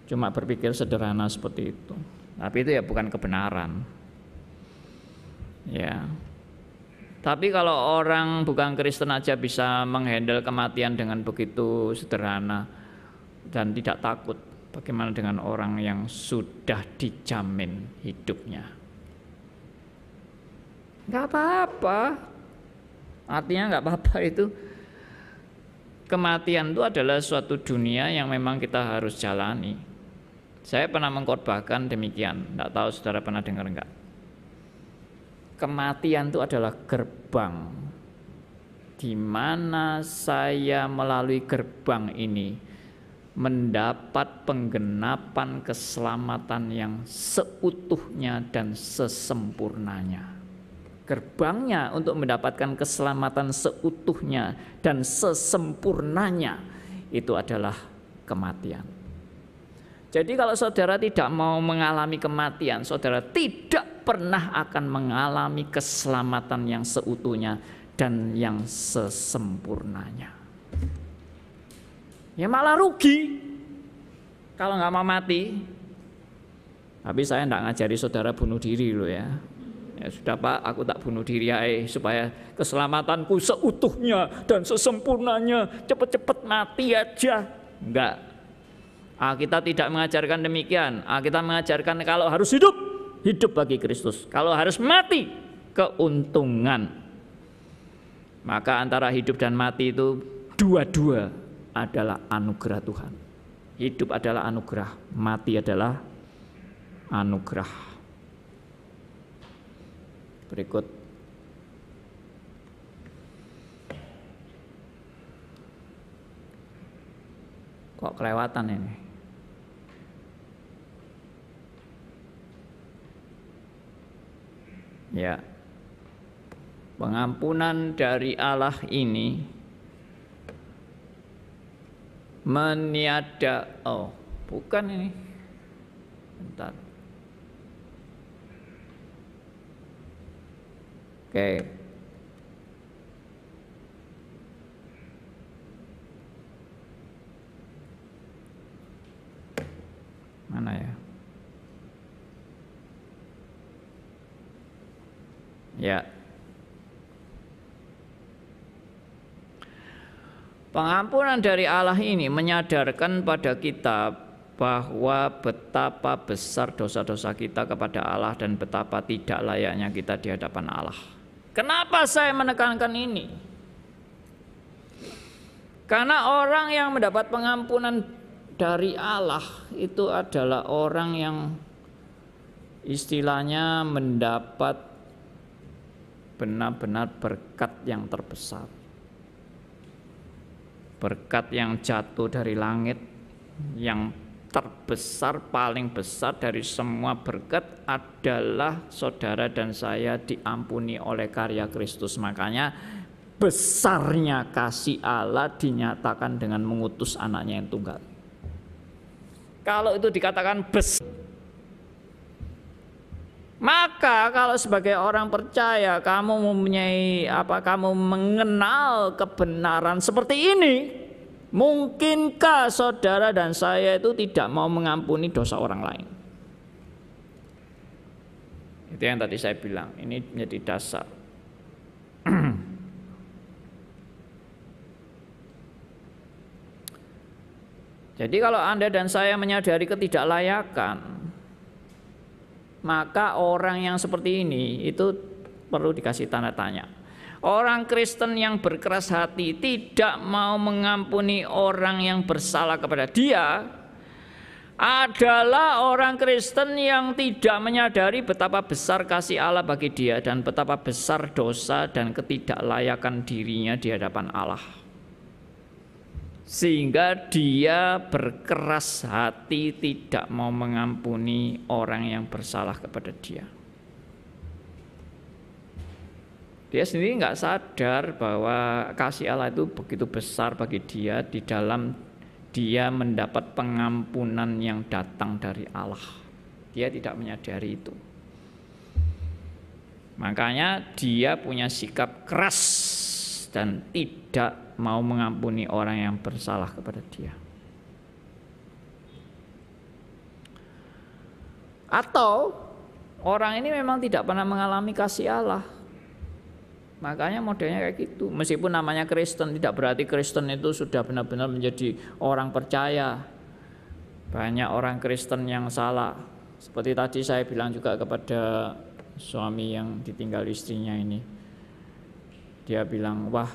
Cuma berpikir sederhana seperti itu. Tapi itu ya bukan kebenaran. Ya. Tapi kalau orang bukan Kristen aja bisa menghandle kematian dengan begitu sederhana dan tidak takut, bagaimana dengan orang yang sudah dijamin hidupnya? Nggak apa-apa. Artinya nggak apa-apa itu. Kematian itu adalah suatu dunia yang memang kita harus jalani. Saya pernah mengkhotbahkan demikian. Nggak tahu saudara pernah dengar nggak? Kematian itu adalah gerbang di mana saya melalui gerbang ini mendapat penggenapan keselamatan yang seutuhnya dan sesempurnanya. Gerbangnya untuk mendapatkan keselamatan seutuhnya dan sesempurnanya itu adalah kematian. Jadi kalau saudara tidak mau mengalami kematian, saudara tidak pernah akan mengalami keselamatan yang seutuhnya dan yang sesempurnanya. Ya malah rugi kalau nggak mau mati. Tapi saya tidak ngajari saudara bunuh diri loh ya. Ya sudah Pak, aku tak bunuh diri supaya keselamatanku seutuhnya dan sesempurnanya cepet-cepet mati aja. Enggak. Alkitab tidak mengajarkan demikian. Alkitab mengajarkan kalau harus hidup, hidup bagi Kristus. Kalau harus mati, keuntungan. Maka antara hidup dan mati itu dua-dua adalah anugerah Tuhan. Hidup adalah anugerah, mati adalah anugerah. Berikut. Kok kelewatan ini? Ya. Pengampunan dari Allah ini bukan ini. Bentar. Oke. Mana ya? Ya. Pengampunan dari Allah ini menyadarkan pada kita bahwa betapa besar dosa-dosa kita kepada Allah dan betapa tidak layaknya kita di hadapan Allah. Kenapa saya menekankan ini? Karena orang yang mendapat pengampunan dari Allah itu adalah orang yang istilahnya mendapat benar-benar berkat yang terbesar. Berkat yang jatuh dari langit, yang terbesar, paling besar dari semua berkat adalah saudara dan saya diampuni oleh karya Kristus. Makanya besarnya kasih Allah dinyatakan dengan mengutus anaknya yang tunggal. Kalau itu dikatakan besar, Maka kalau sebagai orang percaya kamu kamu mengenal kebenaran seperti ini, mungkinkah saudara dan saya itu tidak mau mengampuni dosa orang lain? Itu yang tadi saya bilang, ini menjadi dasar. Jadi kalau Anda dan saya menyadari ketidaklayakan, maka orang yang seperti ini itu perlu dikasih tanda tanya. Orang Kristen yang berkeras hati tidak mau mengampuni orang yang bersalah kepada dia adalah orang Kristen yang tidak menyadari betapa besar kasih Allah bagi dia dan betapa besar dosa dan ketidaklayakan dirinya di hadapan Allah. Sehingga dia berkeras hati tidak mau mengampuni orang yang bersalah kepada dia. Dia sendiri nggak sadar bahwa kasih Allah itu begitu besar bagi dia di dalam dia mendapat pengampunan yang datang dari Allah. Dia tidak menyadari itu. Makanya dia punya sikap keras dan tidak mau mengampuni orang yang bersalah kepada dia. Atau orang ini memang tidak pernah mengalami kasih Allah. Makanya modelnya kayak gitu. Meskipun namanya Kristen, tidak berarti Kristen itu sudah benar-benar menjadi orang percaya. Banyak orang Kristen yang salah. Seperti tadi saya bilang juga kepada suami yang ditinggal istrinya ini. Dia bilang, wah,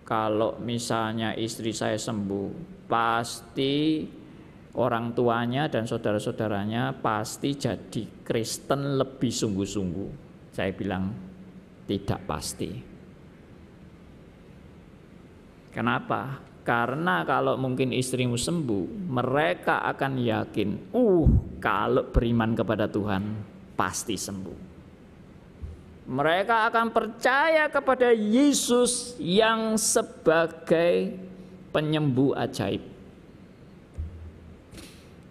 kalau misalnya istri saya sembuh, pasti orang tuanya dan saudara-saudaranya pasti jadi Kristen lebih sungguh-sungguh. Saya bilang tidak pasti. Kenapa? Karena kalau mungkin istrimu sembuh, mereka akan yakin, kalau beriman kepada Tuhan pasti sembuh. Mereka akan percaya kepada Yesus yang sebagai penyembuh ajaib.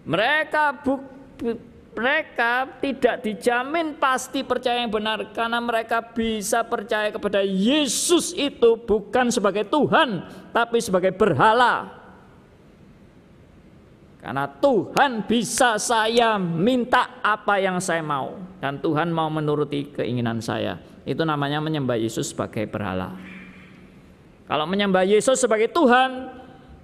Mereka tidak dijamin pasti percaya yang benar, karena mereka bisa percaya kepada Yesus itu bukan sebagai Tuhan, tapi sebagai berhala. Karena Tuhan bisa saya minta apa yang saya mau, dan Tuhan mau menuruti keinginan saya. Itu namanya menyembah Yesus sebagai berhala. Kalau menyembah Yesus sebagai Tuhan,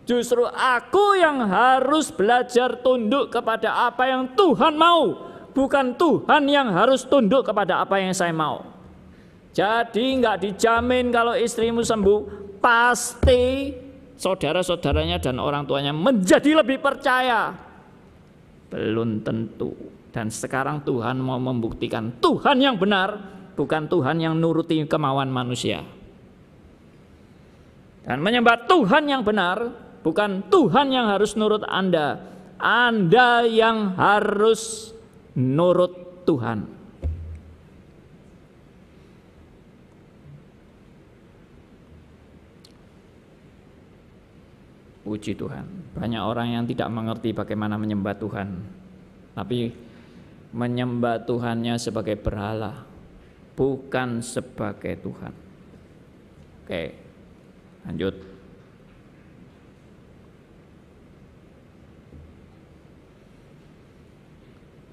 justru aku yang harus belajar tunduk kepada apa yang Tuhan mau, bukan Tuhan yang harus tunduk kepada apa yang saya mau. Jadi nggak dijamin kalau istrimu sembuh pasti saudara-saudaranya dan orang tuanya menjadi lebih percaya. Belum tentu. Dan sekarang Tuhan mau membuktikan Tuhan yang benar, bukan Tuhan yang nuruti kemauan manusia. Dan menyembah Tuhan yang benar, bukan Tuhan yang harus nurut Anda. Anda yang harus nurut Tuhan. Puji Tuhan, banyak orang yang tidak mengerti bagaimana menyembah Tuhan, tapi menyembah Tuhannya sebagai berhala, bukan sebagai Tuhan. Oke, lanjut.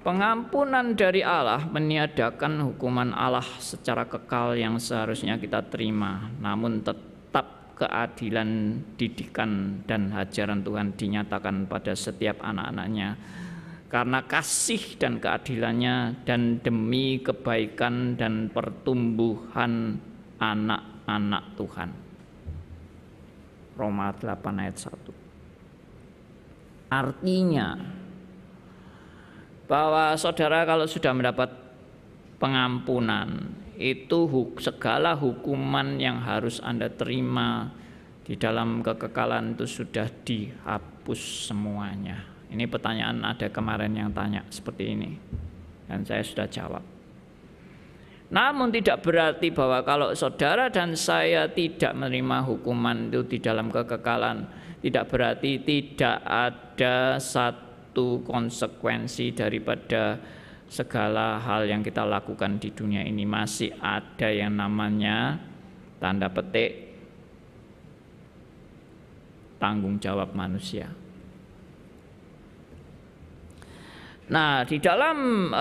Pengampunan dari Allah meniadakan hukuman Allah secara kekal yang seharusnya kita terima, namun tetap keadilan, didikan, dan ajaran Tuhan dinyatakan pada setiap anak-anaknya karena kasih dan keadilannya dan demi kebaikan dan pertumbuhan anak-anak Tuhan. Roma 8 ayat 1. Artinya bahwa saudara kalau sudah mendapat pengampunan, itu segala hukuman yang harus Anda terima di dalam kekekalan itu sudah dihapus semuanya. Ini pertanyaan ada kemarin yang tanya seperti ini, dan saya sudah jawab. Namun tidak berarti bahwa kalau saudara dan saya tidak menerima hukuman itu di dalam kekekalan, tidak berarti tidak ada satu konsekuensi daripada segala hal yang kita lakukan di dunia ini masih ada yang namanya tanda petik tanggung jawab manusia. Nah, di dalam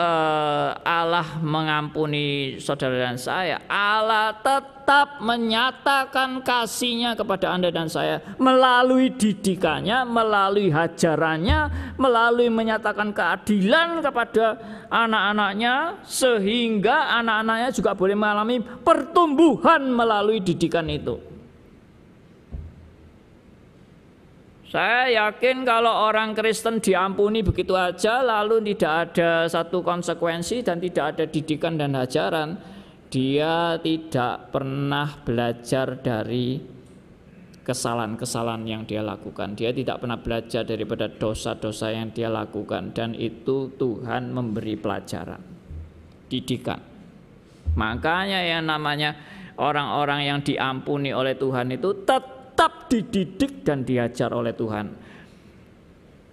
Allah mengampuni saudara dan saya, Allah tetap menyatakan kasih-Nya kepada Anda dan saya melalui didikannya, melalui hajarannya, melalui menyatakan keadilan kepada anak-anaknya, sehingga anak-anaknya juga boleh mengalami pertumbuhan melalui didikan itu. Saya yakin kalau orang Kristen diampuni begitu aja lalu tidak ada satu konsekuensi dan tidak ada didikan dan ajaran, dia tidak pernah belajar dari kesalahan-kesalahan yang dia lakukan. Dia tidak pernah belajar daripada dosa-dosa yang dia lakukan, dan itu Tuhan memberi pelajaran, didikan. Makanya yang namanya orang-orang yang diampuni oleh Tuhan itu tetap dididik dan diajar oleh Tuhan.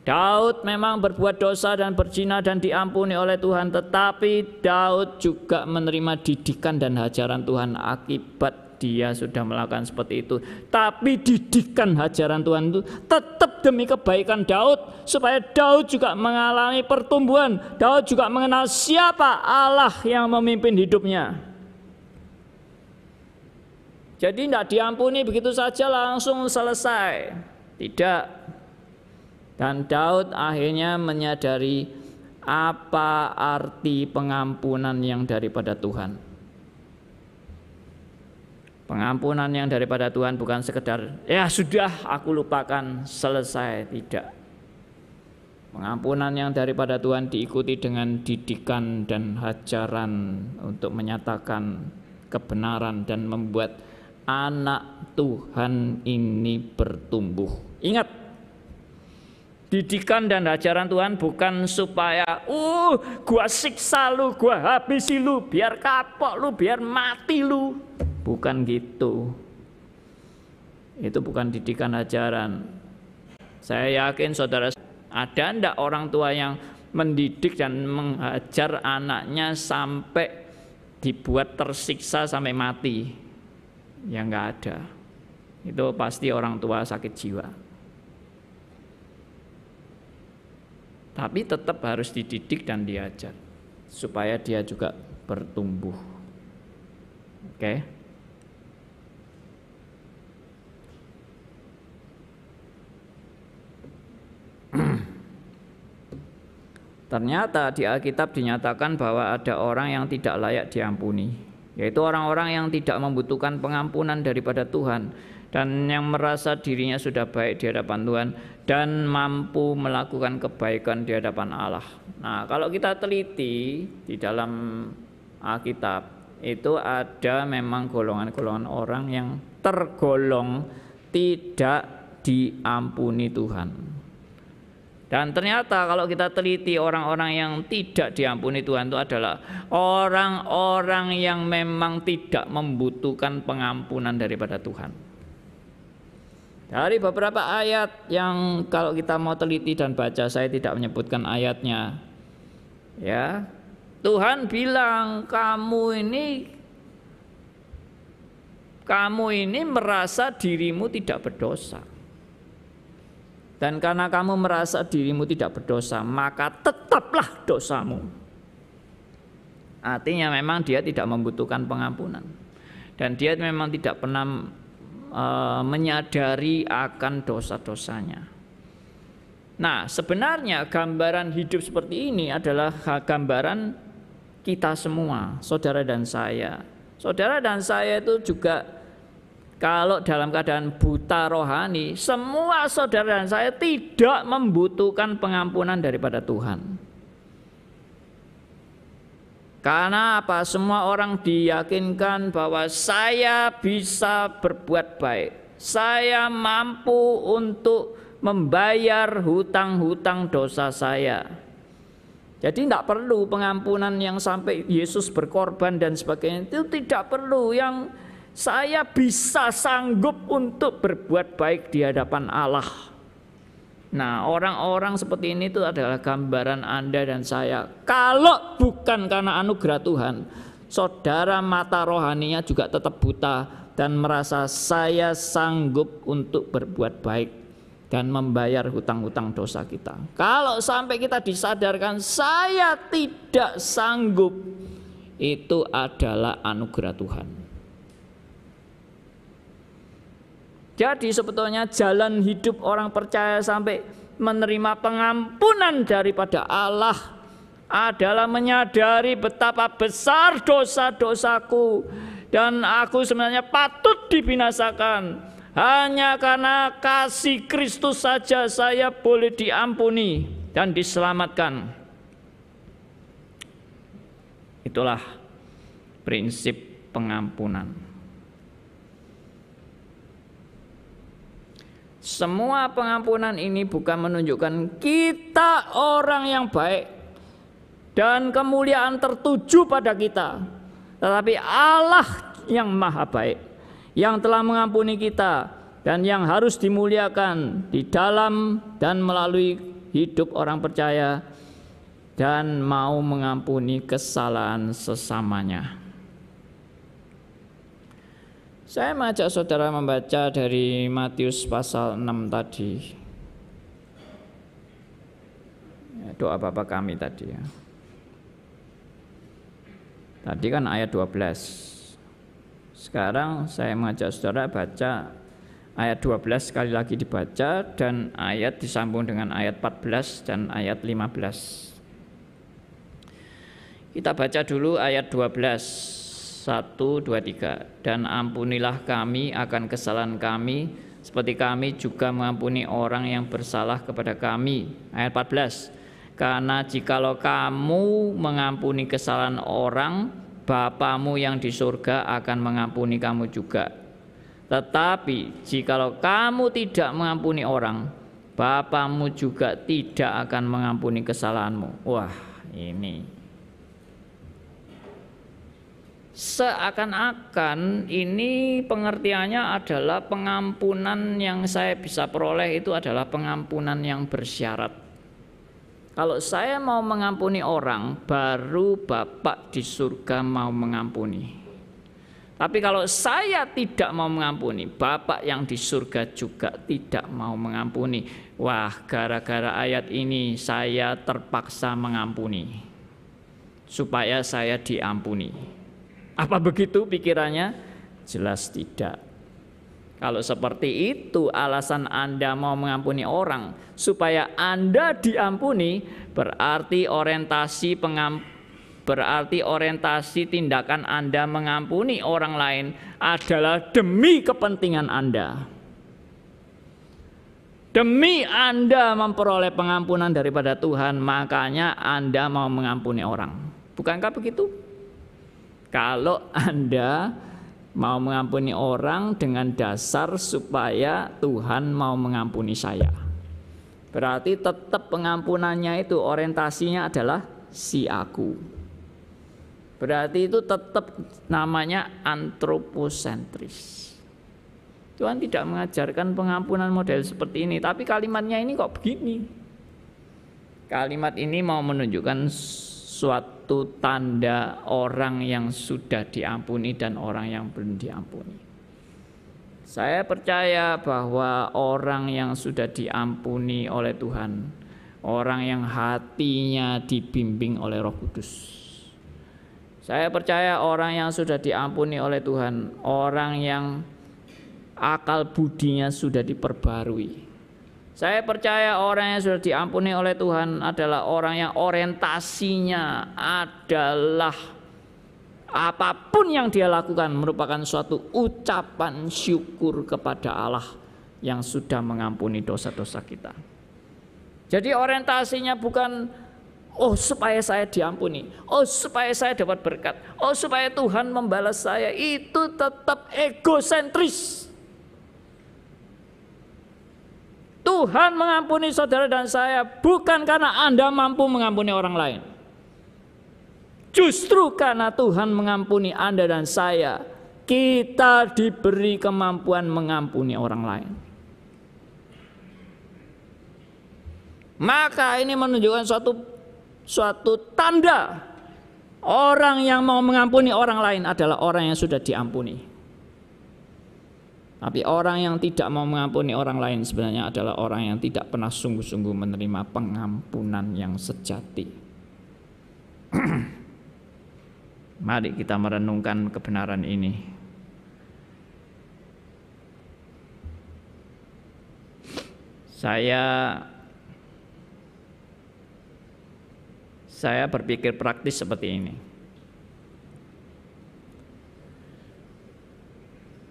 Daud memang berbuat dosa dan berzina dan diampuni oleh Tuhan, tetapi Daud juga menerima didikan dan ajaran Tuhan akibat dia sudah melakukan seperti itu. Tapi didikan ajaran Tuhan itu tetap demi kebaikan Daud, supaya Daud juga mengalami pertumbuhan. Daud juga mengenal siapa Allah yang memimpin hidupnya. Jadi tidak diampuni begitu saja langsung selesai. Tidak. Dan Daud akhirnya menyadari apa arti pengampunan yang daripada Tuhan. Pengampunan yang daripada Tuhan bukan sekedar ya sudah aku lupakan, selesai. Tidak. Pengampunan yang daripada Tuhan diikuti dengan didikan dan ajaran untuk menyatakan kebenaran dan membuat anak Tuhan ini bertumbuh. Ingat, didikan dan ajaran Tuhan bukan supaya gua siksa lu, gua habisi lu, biar kapok lu, biar mati lu. Bukan gitu. Itu bukan didikan ajaran. Saya yakin saudara, ada ndak orang tua yang mendidik dan mengajar anaknya sampai dibuat tersiksa sampai mati? Ya nggak ada. Itu pasti orang tua sakit jiwa. Tapi tetap harus dididik dan diajar supaya dia juga bertumbuh. Oke? Ternyata di Alkitab dinyatakan bahwa ada orang yang tidak layak diampuni, yaitu orang-orang yang tidak membutuhkan pengampunan daripada Tuhan dan yang merasa dirinya sudah baik di hadapan Tuhan dan mampu melakukan kebaikan di hadapan Allah. Nah, kalau kita teliti di dalam Alkitab itu ada memang golongan-golongan orang yang tergolong tidak diampuni Tuhan. Dan ternyata kalau kita teliti orang-orang yang tidak diampuni Tuhan itu adalah orang-orang yang memang tidak membutuhkan pengampunan daripada Tuhan. Dari beberapa ayat yang kalau kita mau teliti dan baca, saya tidak menyebutkan ayatnya. Ya, Tuhan bilang kamu ini merasa dirimu tidak berdosa. Dan karena kamu merasa dirimu tidak berdosa, maka tetaplah dosamu. Artinya memang dia tidak membutuhkan pengampunan. Dan dia memang tidak pernah menyadari akan dosa-dosanya. Nah, sebenarnya gambaran hidup seperti ini adalah gambaran kita semua, saudara dan saya. Saudara dan saya itu juga kalau dalam keadaan buta rohani, semua saudara dan saya tidak membutuhkan pengampunan daripada Tuhan. Karena apa? Semua orang diyakinkan bahwa saya bisa berbuat baik. Saya mampu untuk membayar hutang-hutang dosa saya. Jadi tidak perlu pengampunan yang sampai Yesus berkorban dan sebagainya. Itu tidak perlu. Yang saya bisa sanggup untuk berbuat baik di hadapan Allah. Nah, orang-orang seperti ini itu adalah gambaran Anda dan saya. Kalau bukan karena anugerah Tuhan, saudara mata rohaninya juga tetap buta dan merasa saya sanggup untuk berbuat baik dan membayar hutang-hutang dosa kita. Kalau sampai kita disadarkan saya tidak sanggup, itu adalah anugerah Tuhan. Jadi sebetulnya jalan hidup orang percaya sampai menerima pengampunan daripada Allah adalah menyadari betapa besar dosa-dosaku dan aku sebenarnya patut dibinasakan. Hanya karena kasih Kristus saja saya boleh diampuni dan diselamatkan. Itulah prinsip pengampunan. Semua pengampunan ini bukan menunjukkan kita orang yang baik dan kemuliaan tertuju pada kita, tetapi Allah yang maha baik yang telah mengampuni kita dan yang harus dimuliakan di dalam dan melalui hidup orang percaya dan mau mengampuni kesalahan sesamanya. Saya mengajak saudara membaca dari Matius pasal 6 tadi. Doa Bapa kami tadi ya. Tadi kan ayat 12. Sekarang saya mengajak saudara baca ayat 12 sekali lagi dibaca dan ayat disambung dengan ayat 14 dan ayat 15. Kita baca dulu ayat 12. 1, 2, 3. Dan ampunilah kami akan kesalahan kami seperti kami juga mengampuni orang yang bersalah kepada kami. Ayat 14. Karena jikalau kamu mengampuni kesalahan orang, Bapamu yang di surga akan mengampuni kamu juga. Tetapi jikalau kamu tidak mengampuni orang, Bapamu juga tidak akan mengampuni kesalahanmu. Wah, ini seakan-akan ini pengertiannya adalah pengampunan yang saya bisa peroleh itu adalah pengampunan yang bersyarat. Kalau saya mau mengampuni orang, baru Bapak di surga mau mengampuni. Tapi kalau saya tidak mau mengampuni, Bapak yang di surga juga tidak mau mengampuni. Wah, gara-gara ayat ini saya terpaksa mengampuni supaya saya diampuni. Apa begitu pikirannya? Jelas tidak. Kalau seperti itu alasan Anda mau mengampuni orang supaya Anda diampuni, berarti orientasi tindakan Anda mengampuni orang lain adalah demi kepentingan Anda. Demi Anda memperoleh pengampunan daripada Tuhan, makanya Anda mau mengampuni orang. Bukankah begitu? Kalau Anda mau mengampuni orang dengan dasar supaya Tuhan mau mengampuni saya, berarti tetap pengampunannya itu orientasinya adalah si aku. Berarti itu tetap namanya antroposentris. Tuhan tidak mengajarkan pengampunan model seperti ini, tapi kalimatnya ini kok begini. Kalimat ini mau menunjukkan suatu tanda orang yang sudah diampuni dan orang yang belum diampuni. Saya percaya bahwa orang yang sudah diampuni oleh Tuhan, orang yang hatinya dibimbing oleh Roh Kudus. Saya percaya orang yang sudah diampuni oleh Tuhan, orang yang akal budinya sudah diperbarui. Saya percaya orang yang sudah diampuni oleh Tuhan adalah orang yang orientasinya adalah apapun yang dia lakukan merupakan suatu ucapan syukur kepada Allah yang sudah mengampuni dosa-dosa kita. Jadi orientasinya bukan supaya saya diampuni, supaya saya dapat berkat, supaya Tuhan membalas saya. Itu tetap egosentris. Tuhan mengampuni saudara dan saya bukan karena Anda mampu mengampuni orang lain. Justru karena Tuhan mengampuni Anda dan saya, kita diberi kemampuan mengampuni orang lain. Maka ini menunjukkan suatu tanda orang yang mau mengampuni orang lain adalah orang yang sudah diampuni. Tapi orang yang tidak mau mengampuni orang lain sebenarnya adalah orang yang tidak pernah sungguh-sungguh menerima pengampunan yang sejati. Mari kita merenungkan kebenaran ini. Saya berpikir praktis seperti ini.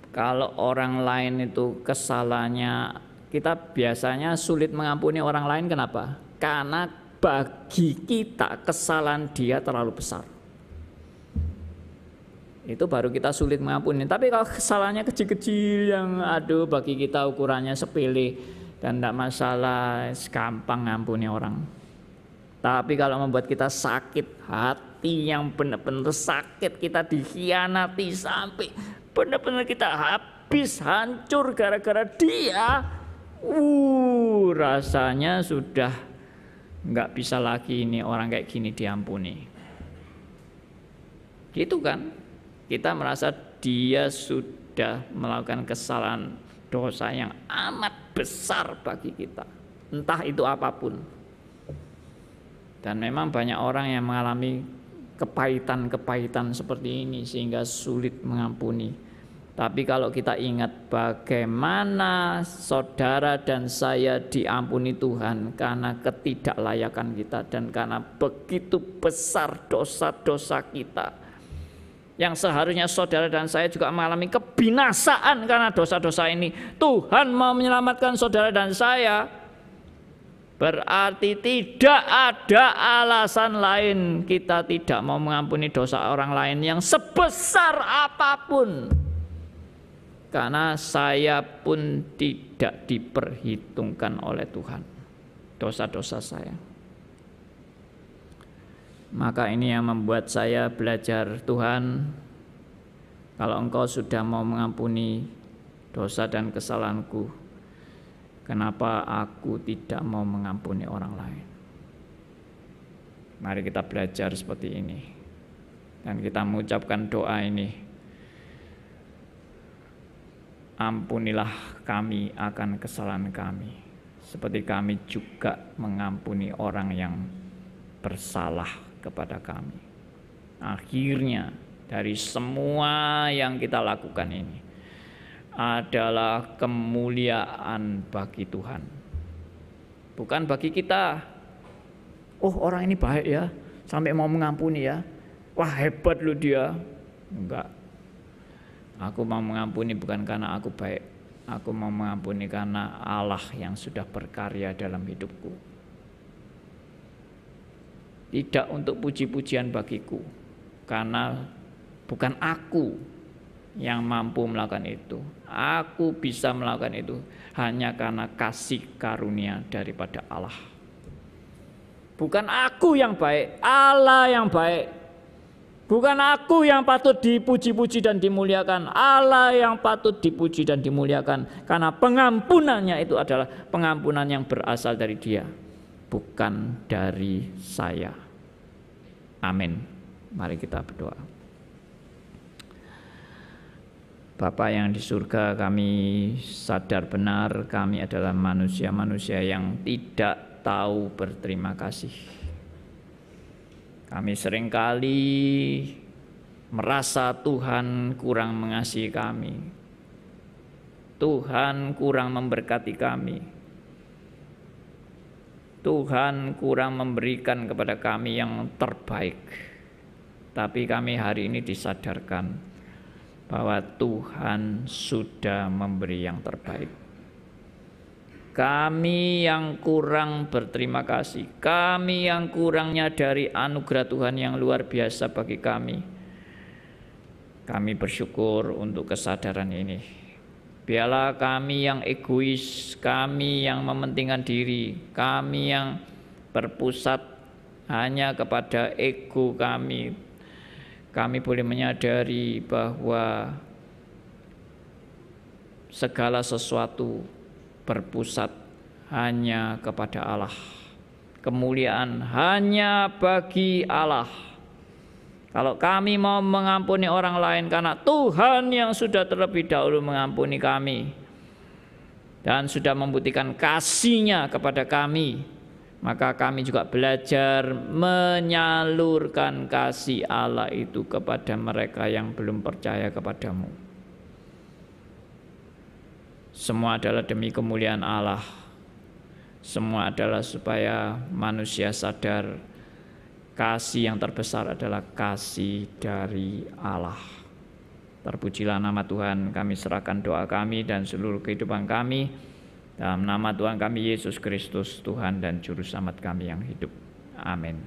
Kalau orang lain itu kesalahannya, kita biasanya sulit mengampuni orang lain. Kenapa? Karena bagi kita kesalahan dia terlalu besar. Itu baru kita sulit mengampuni. Tapi kalau kesalahannya kecil-kecil yang bagi kita ukurannya sepele dan tidak masalah, gampang ngampuni orang. Tapi kalau membuat kita sakit hati yang benar-benar sakit, kita dikhianati sampai benar-benar kita habis hancur gara-gara dia, rasanya sudah nggak bisa lagi ini orang kayak gini diampuni. Gitu kan? Kita merasa dia sudah melakukan kesalahan dosa yang amat besar bagi kita, entah itu apapun. Dan memang banyak orang yang mengalami kepahitan-kepahitan seperti ini sehingga sulit mengampuni. Tapi kalau kita ingat bagaimana saudara dan saya diampuni Tuhan karena ketidaklayakan kita dan karena begitu besar dosa-dosa kita, yang seharusnya saudara dan saya juga mengalami kebinasaan karena dosa-dosa ini, Tuhan mau menyelamatkan saudara dan saya. Berarti tidak ada alasan lain kita tidak mau mengampuni dosa orang lain yang sebesar apapun. Karena saya pun tidak diperhitungkan oleh Tuhan dosa-dosa saya. Maka ini yang membuat saya belajar, Tuhan, kalau Engkau sudah mau mengampuni dosa dan kesalahanku, kenapa aku tidak mau mengampuni orang lain? Mari kita belajar seperti ini. Dan kita mengucapkan doa ini. Ampunilah kami akan kesalahan kami, seperti kami juga mengampuni orang yang bersalah kepada kami. Akhirnya dari semua yang kita lakukan ini adalah kemuliaan bagi Tuhan, bukan bagi kita. Oh, orang ini baik ya, sampai mau mengampuni ya, wah hebat loh dia. Enggak. Aku mau mengampuni bukan karena aku baik, aku mau mengampuni karena Allah yang sudah berkarya dalam hidupku. Tidak untuk puji-pujian bagiku, karena bukan aku yang mampu melakukan itu. Aku bisa melakukan itu hanya karena kasih karunia daripada Allah. Bukan aku yang baik, Allah yang baik. Bukan aku yang patut dipuji-puji dan dimuliakan, Allah yang patut dipuji dan dimuliakan. Karena pengampunannya itu adalah pengampunan yang berasal dari Dia, bukan dari saya. Amin. Mari kita berdoa. Bapa yang di surga, kami sadar benar kami adalah manusia-manusia yang tidak tahu berterima kasih. Kami seringkali merasa Tuhan kurang mengasihi kami, Tuhan kurang memberkati kami, Tuhan kurang memberikan kepada kami yang terbaik. Tapi kami hari ini disadarkan bahwa Tuhan sudah memberi yang terbaik. Kami yang kurang berterima kasih, kami yang kurang menyadari anugerah Tuhan yang luar biasa bagi kami. Kami bersyukur untuk kesadaran ini. Biarlah kami yang egois, kami yang mementingkan diri, kami yang berpusat hanya kepada ego kami boleh menyadari bahwa segala sesuatu berpusat hanya kepada Allah, kemuliaan hanya bagi Allah. Kalau kami mau mengampuni orang lain karena Tuhan yang sudah terlebih dahulu mengampuni kami dan sudah membuktikan kasih-Nya kepada kami, maka kami juga belajar menyalurkan kasih Allah itu kepada mereka yang belum percaya kepadamu. Semua adalah demi kemuliaan Allah. Semua adalah supaya manusia sadar kasih yang terbesar adalah kasih dari Allah. Terpujilah nama Tuhan. Kami serahkan doa kami dan seluruh kehidupan kami dalam nama Tuhan kami Yesus Kristus, Tuhan dan Juru Selamat kami yang hidup. Amin.